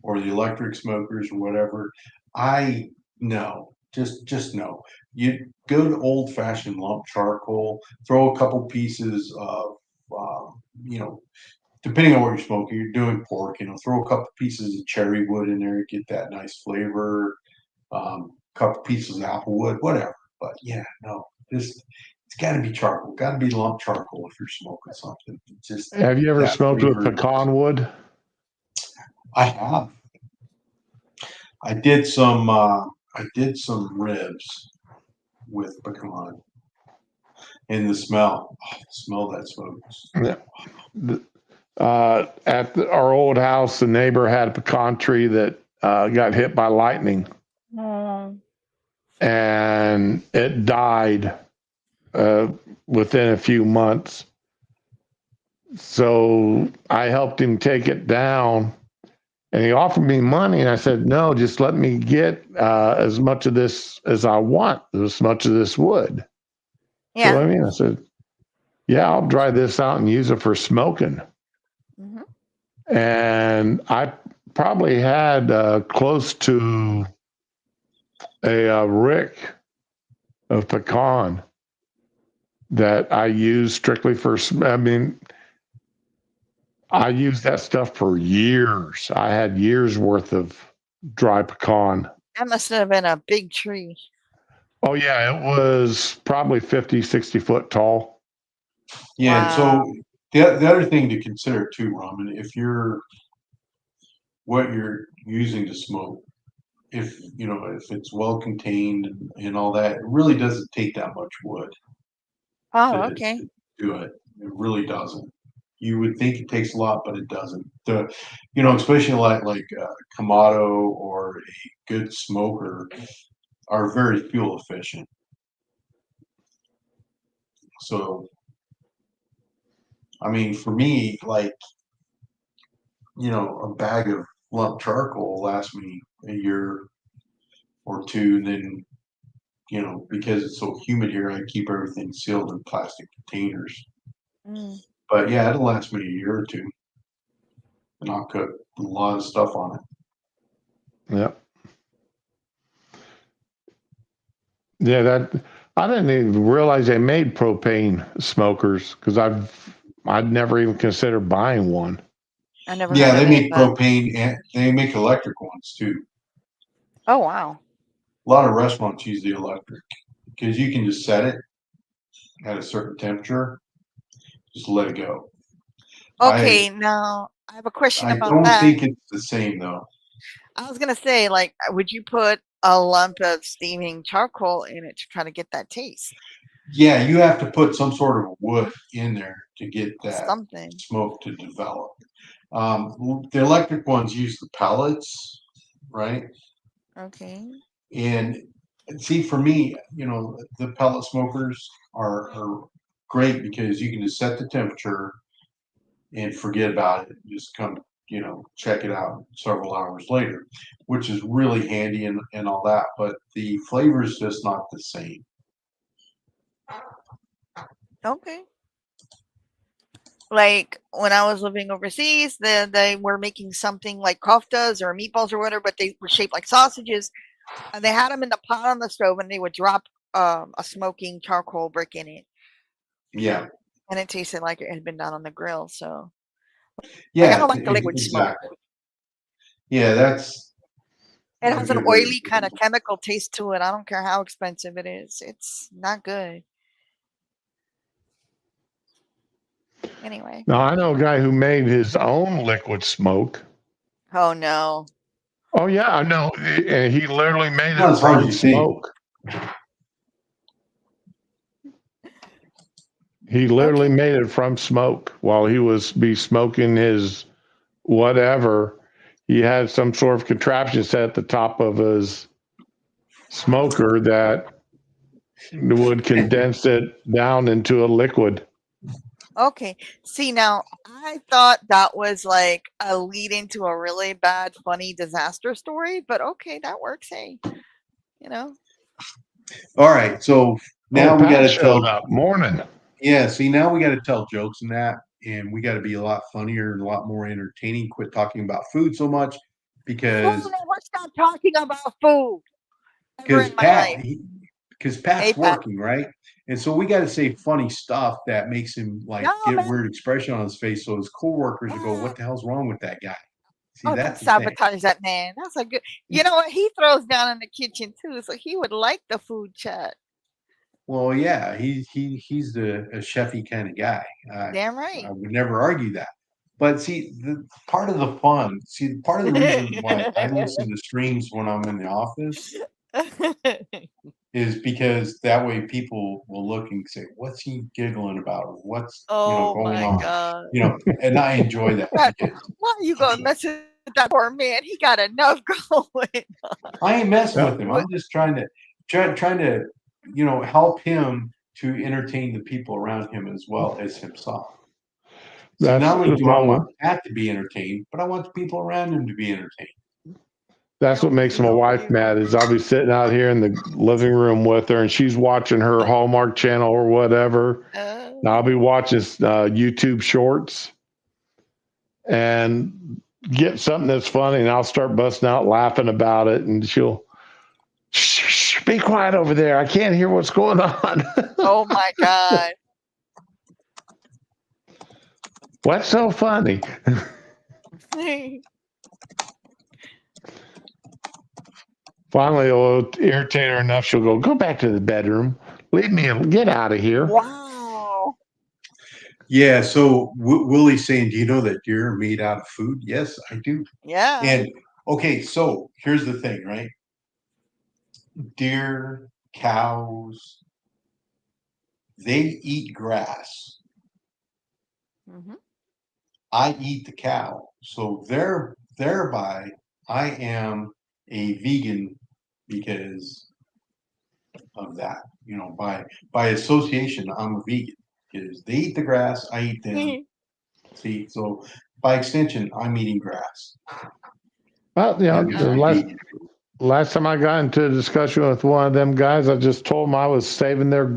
Or the electric smokers or whatever. I no, just no. You go to old fashioned lump charcoal, throw a couple pieces of, you know, depending on what you're smoking, you're doing pork, throw a couple pieces of cherry wood in there, get that nice flavor. Couple pieces of apple wood, whatever. But yeah, no, it's got to be charcoal. Got to be lump charcoal if you're smoking something. Just Have you ever that smoked with flavor. pecan wood? I have. I did some. I did some ribs with pecan, and the smell. Oh, the smell that smokes. Yeah. At our old house, the neighbor had a pecan tree that got hit by lightning, and it died within a few months. So I helped him take it down, and he offered me money, and I said, "No, just let me get as much of this as I want, as much of this wood." Yeah. So I mean, I said, "Yeah, I'll dry this out and use it for smoking." Mm-hmm. And I probably had close to a rick of pecan that I used strictly for. I mean, I used that stuff for years. I had years worth of dry pecan. That must have been a big tree. Oh yeah, it was probably 50, 60 foot tall. Yeah. Wow. So the other thing to consider too, Raman, if what you're using to smoke, if it's well contained and all that, it really doesn't take that much wood Oh, to okay. do it. It really doesn't. You would think it takes a lot, but it doesn't. Especially like Kamado or a good smoker are very fuel efficient. So, I mean, for me, like, a bag of lump charcoal will last me a year or two. And then, because it's so humid here, I keep everything sealed in plastic containers. Mm. But yeah, it'll last me a year or two. And I'll cook a lot of stuff on it. Yep. Yeah, that I didn't even realize they made propane smokers because I'd never even considered buying one. I never Yeah, heard they of it, make but propane and they make electric ones too. oh wow. A lot of restaurants use the electric because you can just set it at a certain temperature, just let it go. Okay, now I have a question I about don't that. think it's the same though. I was gonna say, like, would you put a lump of steaming charcoal in it to try to get that taste? Yeah, you have to put some sort of wood in there to get that Something. smoke to develop. The electric ones use the pellets, right? Okay. And see, for me, the pellet smokers are great because you can just set the temperature and forget about it. Just come, check it out several hours later, which is really handy and all that. But the flavor is just not the same. Okay. Like when I was living overseas, they were making something like koftas or meatballs or whatever, but they were shaped like sausages, and they had them in the pot on the stove, and they would drop a smoking charcoal brick in it, Yeah, and it tasted like it had been done on the grill. So, like, I yeah, don't like the liquid smoke. exactly. Yeah, that's It a has an good way to oily put kind it. of chemical taste to it. I don't care how expensive it is. It's not good. Anyway. Now I know a guy who made his own liquid smoke. Oh no. Oh yeah, I know, and he literally made Not it as hard as from you think. smoke. He literally made it from smoke while he was smoking his whatever. He had some sort of contraption set at the top of his smoker that would condense it down into a liquid. Okay. See, now I thought that was like a lead into a really bad, funny disaster story, but okay, that works. Hey, you know. All right, so now we got Pat to showed tell. up. Morning. Yeah, see, now we got to tell jokes and that, and we got to be a lot funnier and a lot more entertaining. Quit talking about food so much, because We'll never stop talking about food ever in my life. Pat's Hey, Pat. working, right? And so we got to say funny stuff that makes him like No, get man. weird expression on his face, so his coworkers will go, Pat. "What the hell's wrong with that guy?" See, Oh, don't that's the thing. sabotage that man. That's a good. You know what? He throws down in the kitchen too, so he would like the food chat. Well, yeah, he's a chefy kind of guy. Damn right. I would never argue that. But see, the part of the fun, part of the reason why I listen to streams when I'm in the office is because that way people will look and say, "What's he giggling about? What's Oh going my on?" God. And I enjoy that. Pat, Because why are you gonna mess with that poor man? He got enough going. I ain't messing with him. What? I'm just trying to help him to entertain the people around him as well as himself. See, That's not only do I well, want Pat to be entertained, but I want the people around him to be entertained. that's what makes my wife mad. Is I'll be sitting out here in the living room with her, and she's watching her Hallmark channel or whatever. And I'll be watching YouTube shorts and get something that's funny, and I'll start busting out laughing about it, and she'll shh, be quiet over there. I can't hear what's going on. Oh my God. What's so funny? Finally, it'll irritate her enough. She'll go back to the bedroom. Leave me and get out of here. Wow. Yeah. So Willie's saying, "Do you know that deer are made out of food?" Yes, I do. Yeah. And okay, so here's the thing, right? Deer, cows, they eat grass. Mm-hmm. I eat the cow. So thereby I am a vegan because of that. By association, I'm a vegan because they eat the grass, I eat them. See, so by extension, I'm eating grass. Well, the last time I got into a discussion with one of them guys, I just told them I was saving their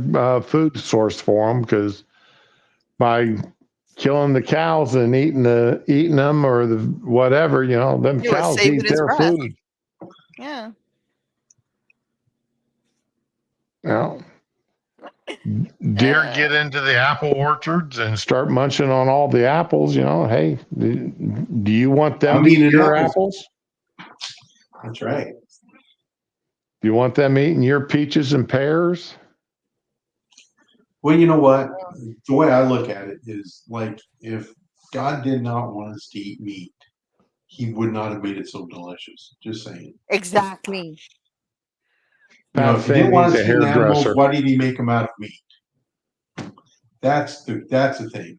food source for them because by killing the cows and eating them or the whatever, them cows eat their food. Yeah. Deer get into the apple orchards and start munching on all the apples. Hey, do you want them eating your apples? That's right. Do you want them eating your peaches and pears? Well, you know what? The way I look at it is like if God did not want us to eat meat, he would not have made it so delicious. Just saying. Exactly. If he didn't want us to eat animals, why did he make them out of meat? That's the thing. If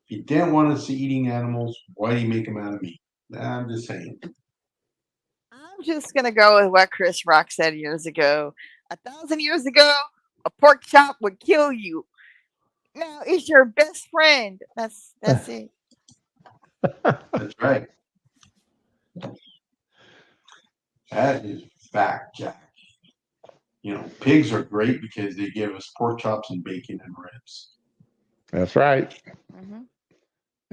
he didn't want us to eating animals, why did he make them out of meat? I'm just saying. I'm just gonna go with what Chris Rock said years ago. 1,000 years ago, a pork chop would kill you. Now it's your best friend. That's it. That's right. That is fact, Jack. Pigs are great because they give us pork chops and bacon and ribs. That's right. Mm-hmm.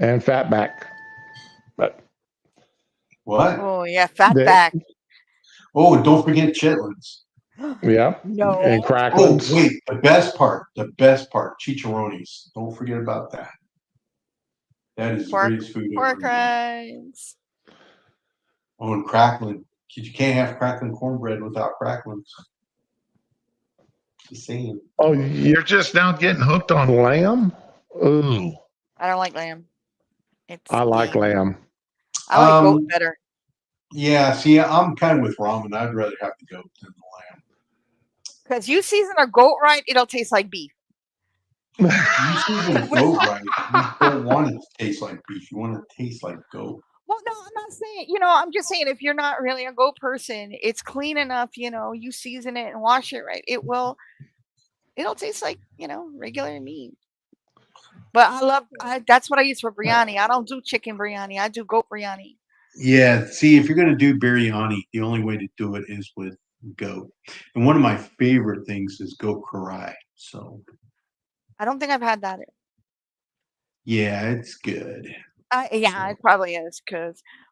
And fatback. But what? Oh yeah, fatback. Oh, don't forget chitlins. Yeah. No. And cracklins. Oh, wait, the best part, chicharrones. Don't forget about that. That is the greatest food ever. Pork rinds. Oh, and crackling. You can't have crackling cornbread without cracklins. Just saying. Oh, you're just now getting hooked on lamb? Ooh. I don't like lamb. I like lamb. I like goat better. Yeah, see, I'm kind of with ramen. I'd rather have the goat than the lamb. Because you season a goat right, it'll taste like beef. You season a goat right. You don't want it to taste like beef. You want it to taste like goat. Well, no, I'm not saying, I'm just saying if you're not really a goat person, it's clean enough, you season it and wash it right. It'll taste like, regular meat. But that's what I use for biryani. I don't do chicken biryani. I do goat biryani. Yeah, see, if you're gonna do biryani, the only way to do it is with goat. And one of my favorite things is goat karai. So I don't think I've had that. yeah, it's good. Yeah, it probably is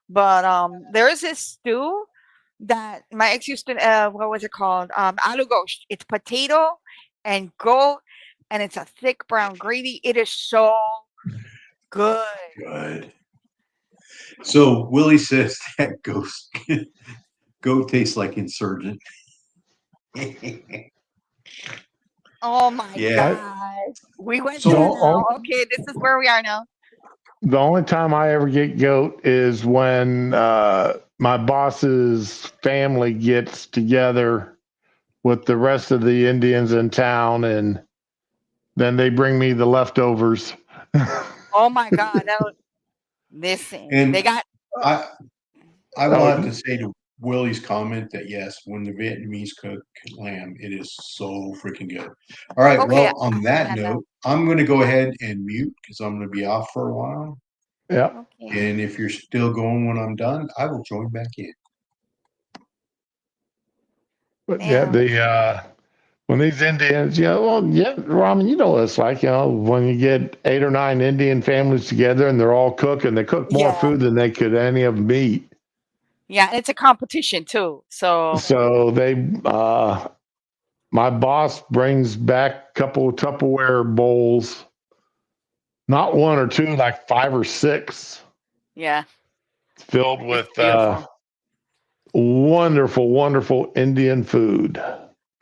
but there is this stew that my ex used to what was it called? Aloo gosht. It's potato and goat, and it's a thick brown gravy. It is so good. Good. So Willie says that goat tastes like insurgent. Oh my Yeah. god. We went So there The, now. on- Okay, this is where we are now. the only time I ever get goat is when my boss's family gets together with the rest of the Indians in town, and then they bring me the leftovers. Oh my god. Listen, and they got I will have Oh, to say to Willie's comment that yes, when the Vietnamese cook lamb, it is so freaking good. All right, okay. well, on I that had that. note, I'm going to go ahead and mute because I'm going to be off for a while. yeah. Okay. And if you're still going when I'm done, I will join back in. But yeah, Damn. when these Indians, Ramen, you know what it's like, when you get 8 or 9 Indian families together and they're all cooking, they cook more Yeah. food than they could any of them eat. Yeah, and it's a competition too. So So my boss brings back a couple of Tupperware bowls, not one or two, like 5 or 6, yeah, filled it's with beautiful. wonderful, wonderful Indian food.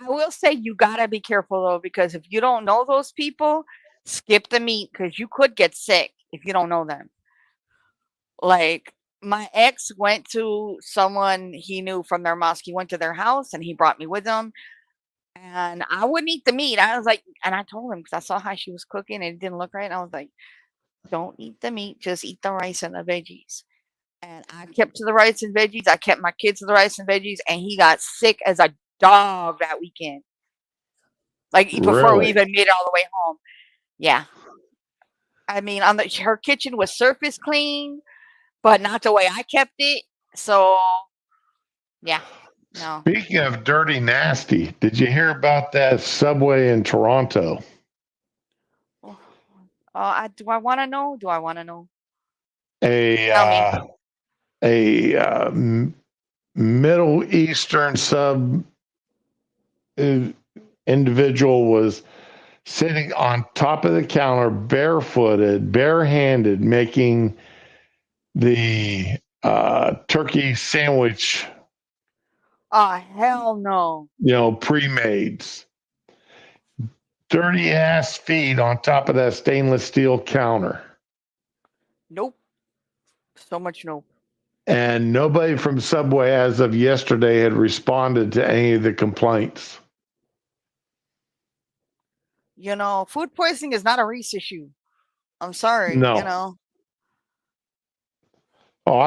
I will say you gotta be careful though, because if you don't know those people, skip the meat because you could get sick if you don't know them. Like my ex went to someone he knew from their mosque. He went to their house and he brought me with him. And I wouldn't eat the meat. I was like, and I told him because I saw how she was cooking and it didn't look right. And I was like, don't eat the meat, just eat the rice and the veggies. And I kept to the rice and veggies. I kept my kids to the rice and veggies, and he got sick as a dog that weekend. Like before we Really? even made it all the way home. Yeah. I mean, her kitchen was surface clean, but not the way I kept it. So yeah, no. Speaking of dirty nasty, did you hear about that subway in Toronto? Do I want to know? Do I want to know? A Tell me. Middle Eastern individual was sitting on top of the counter, barefooted, barehanded, making the turkey sandwich, Oh hell no. pre-mades. Dirty ass feet on top of that stainless steel counter. Nope. So much nope. And nobody from Subway as of yesterday had responded to any of the complaints. Food poisoning is not a race issue. I'm sorry, No. Oh,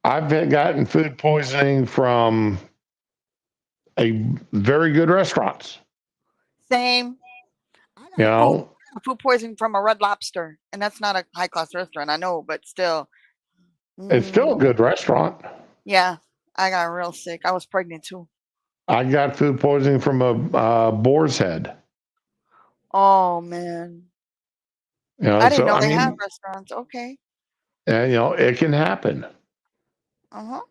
I've gotten food poisoning from a very good restaurants. Same. I You got know, food poisoning from a Red Lobster, and that's not a high class restaurant. I know, but still. it's still a good restaurant. Yeah, I got real sick. I was pregnant too. I got food poisoning from a boar's head. Oh man, I didn't So know I they had mean, restaurants. Okay. it can happen. Uh huh.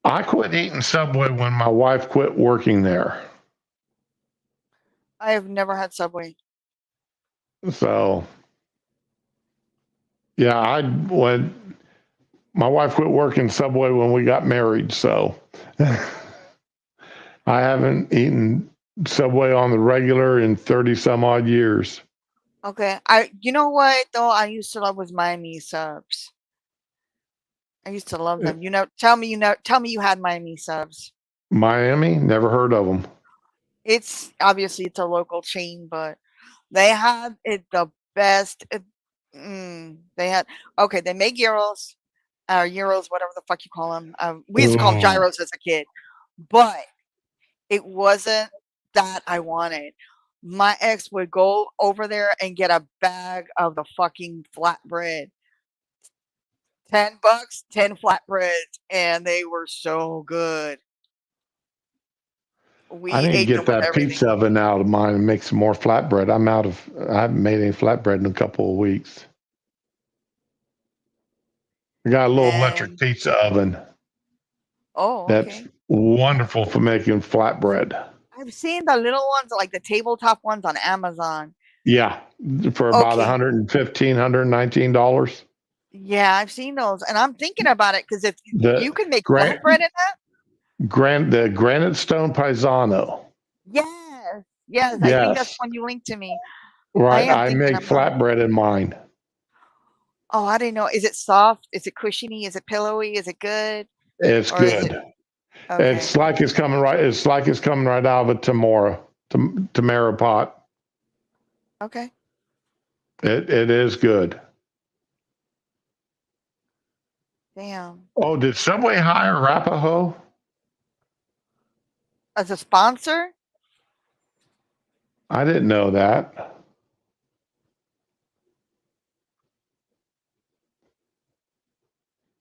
I quit eating Subway when my wife quit working there. I have never had Subway. So yeah, when my wife quit working Subway when we got married, so I haven't eaten Subway on the regular in 30 some odd years. Okay. You know what though? I used to love was Miami subs. I used to love them. Tell me you had Miami subs. Miami, never heard of them. It's obviously it's a local chain, but They had it the best. They had okay. They make gyros, or gyros, whatever the fuck you call them. We used to call them Oh, gyros as a kid, but it wasn't that I wanted. My ex would go over there and get a bag of the fucking flatbread. $10, 10 flatbreads, and they were so good. I We need to ate them get with that everything. pizza oven out of mine and make some more flatbread. I haven't made any flatbread in a couple of weeks. I got a little electric Man. pizza oven Oh, that's okay. wonderful for making flatbread. I've seen the little ones, like the tabletop ones on Amazon. Yeah, for about Okay. $119. Yeah, I've seen those, and I'm thinking about it because if you The can make gran- flatbread in that, the granite stone paisano. yes, yes, I think that's Yes, one you linked to me. I right. am I thinking make about it. flatbread in mine. Oh, I didn't know. Is it soft? Is it cushiony? Is it pillowy? Is it good? It's Or is it good. okay? It's like it's coming right. It's like it's coming right out of a Tamara pot. Okay. It is good. Damn. Oh, did Subway hire Arapaho? As a sponsor? I didn't know that.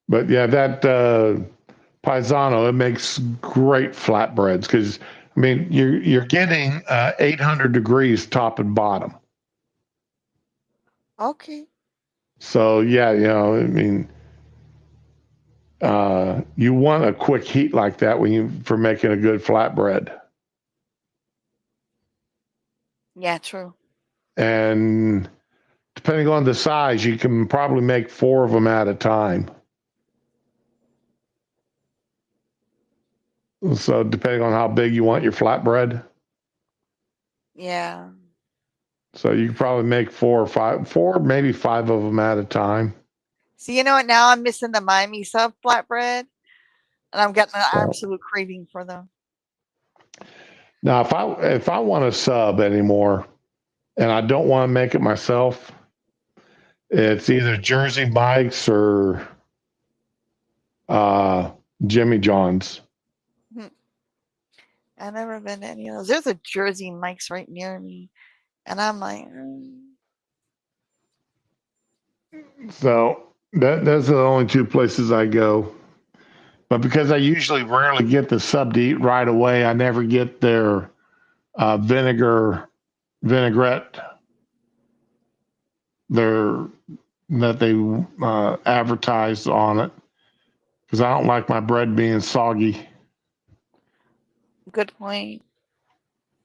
But yeah, that Paisano, it makes great flatbreads because I mean you're getting 800 degrees top and bottom. Okay. So yeah, I mean you want a quick heat like that for making a good flatbread. Yeah, true. And depending on the size, you can probably make 4 of them at a time. So depending on how big you want your flatbread, Yeah. so you can probably make 4, maybe 5 of them at a time. See, you know what? Now I'm missing the Miami sub flatbread, and I'm getting an So absolute craving for them. now, if I want to sub anymore, and I don't want to make it myself, it's either Jersey Mike's or uh, Jimmy John's. Hmm. I've never been to any of those. There's a Jersey Mike's right near me, and I'm like, So those are the only 2 places I go. But because I usually rarely get the sub to eat right away, I never get their vinaigrette, their that they advertise on it because I don't like my bread being soggy. good point.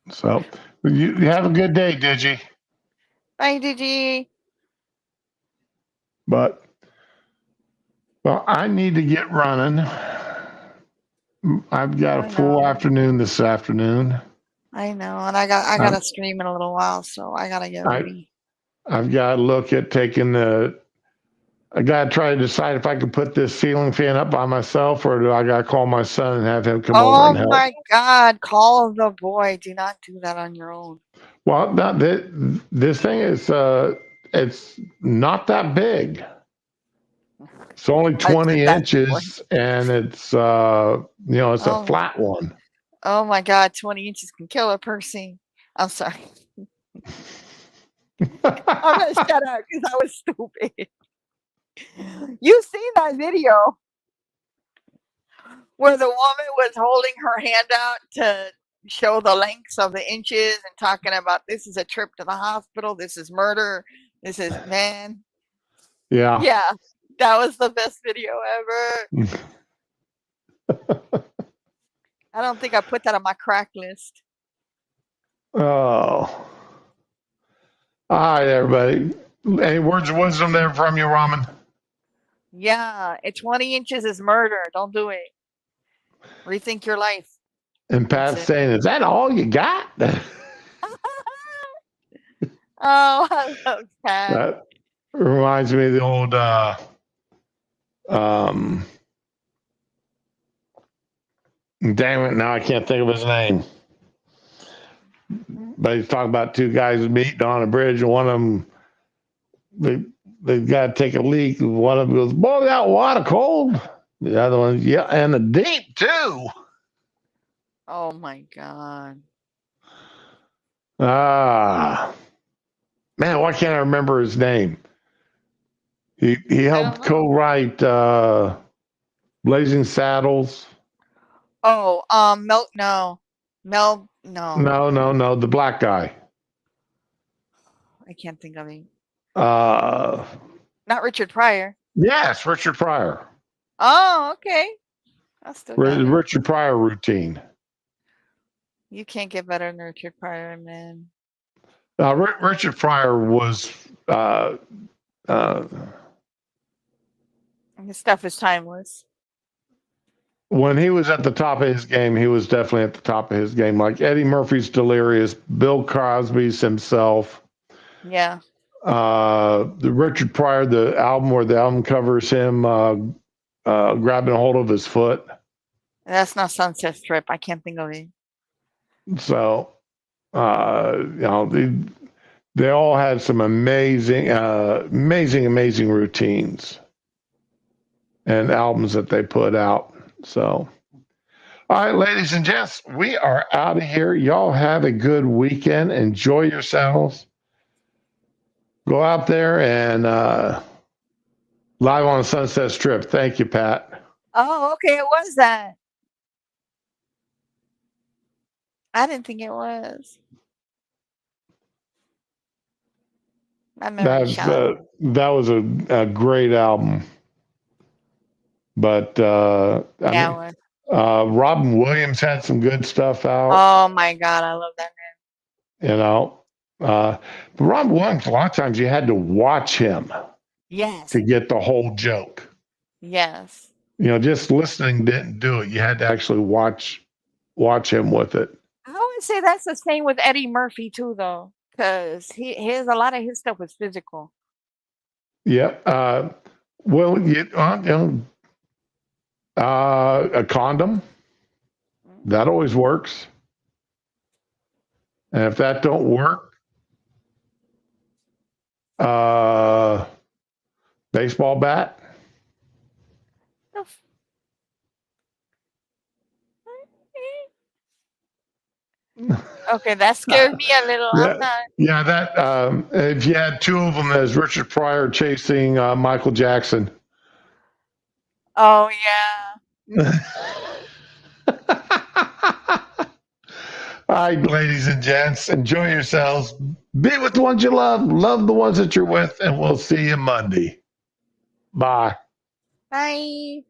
So you have a good day, Digi. Bye, Digi. But well, I need to get running. I've got a I full know. afternoon this afternoon. I know, and I I, gotta stream in a little while, so I gotta get I ready. I've got to look at taking the. I got to try to decide if I can put this ceiling fan up by myself or do I got to call my son and have him come over Oh and help. my God! Call the boy. Do not do that on your own. Well, this thing is it's not that big. It's only I've said 20 that before. inches and it's it's a Oh, flat one. oh my God! 20 inches can kill a person. I'm sorry. I'm gonna shut up because I was stupid. You've seen that video where the woman was holding her hand out to show the lengths of the inches and talking about this is a trip to the hospital, this is murder, this is man. Yeah. Yeah, that was the best video ever. I don't think I put that on my crack list. Oh. All right, everybody. Any words of wisdom there from you, Ramen? Yeah, 20 inches is murder. Don't do it. Rethink your life. And That's Pat's it. saying, is that all you got? Oh, I love Pat. That reminds me of the old um damn it, now I can't think of his name. but he's talking about two guys meeting on a bridge, and one of them they've got to take a leak. One of them goes, "Boy, that water cold." The other one, yeah, and the deep too. Oh my god. Ah, man, why can't I remember his name? He helped co-write Blazing Saddles. Oh, Mel, no. No, the black guy. I can't think of him. Not Richard Pryor. Yes, Richard Pryor. Oh, okay. I still got it. Richard Pryor routine. You can't get better than Richard Pryor, man. Richard Pryor was his stuff is timeless. When he was at the top of his game, he was definitely at the top of his game. Like Eddie Murphy's Delirious, Bill Cosby's himself. Yeah. The Richard Pryor, the album where the album covers him grabbing a hold of his foot. That's not Sunset Strip. I can't think of it. So, they all had some amazing routines and albums that they put out. So, all right, ladies and gents, we are out of here. Y'all have a good weekend. Enjoy yourselves. Go out there and live on Sunset Strip. Thank you, Pat. Oh, okay. It was that. I didn't think it was. That was a great album. But Robin Williams had some good stuff out. Oh my God, I love that man. But Robin Williams, a lot of times you had to watch him. Yes. To get the whole joke. Yes. Just listening didn't do it. You had to actually watch him with it. I would say that's the same with Eddie Murphy too, though, because a lot of his stuff was physical. Yep. A condom that always works. And if that don't work, baseball bat. Okay, that scared me a little. That if you had two of them as Richard Pryor chasing Michael Jackson. Oh yeah. All right, ladies and gents, enjoy yourselves. Be with the ones you love the ones that you're with, and we'll see you Monday. Bye. Bye.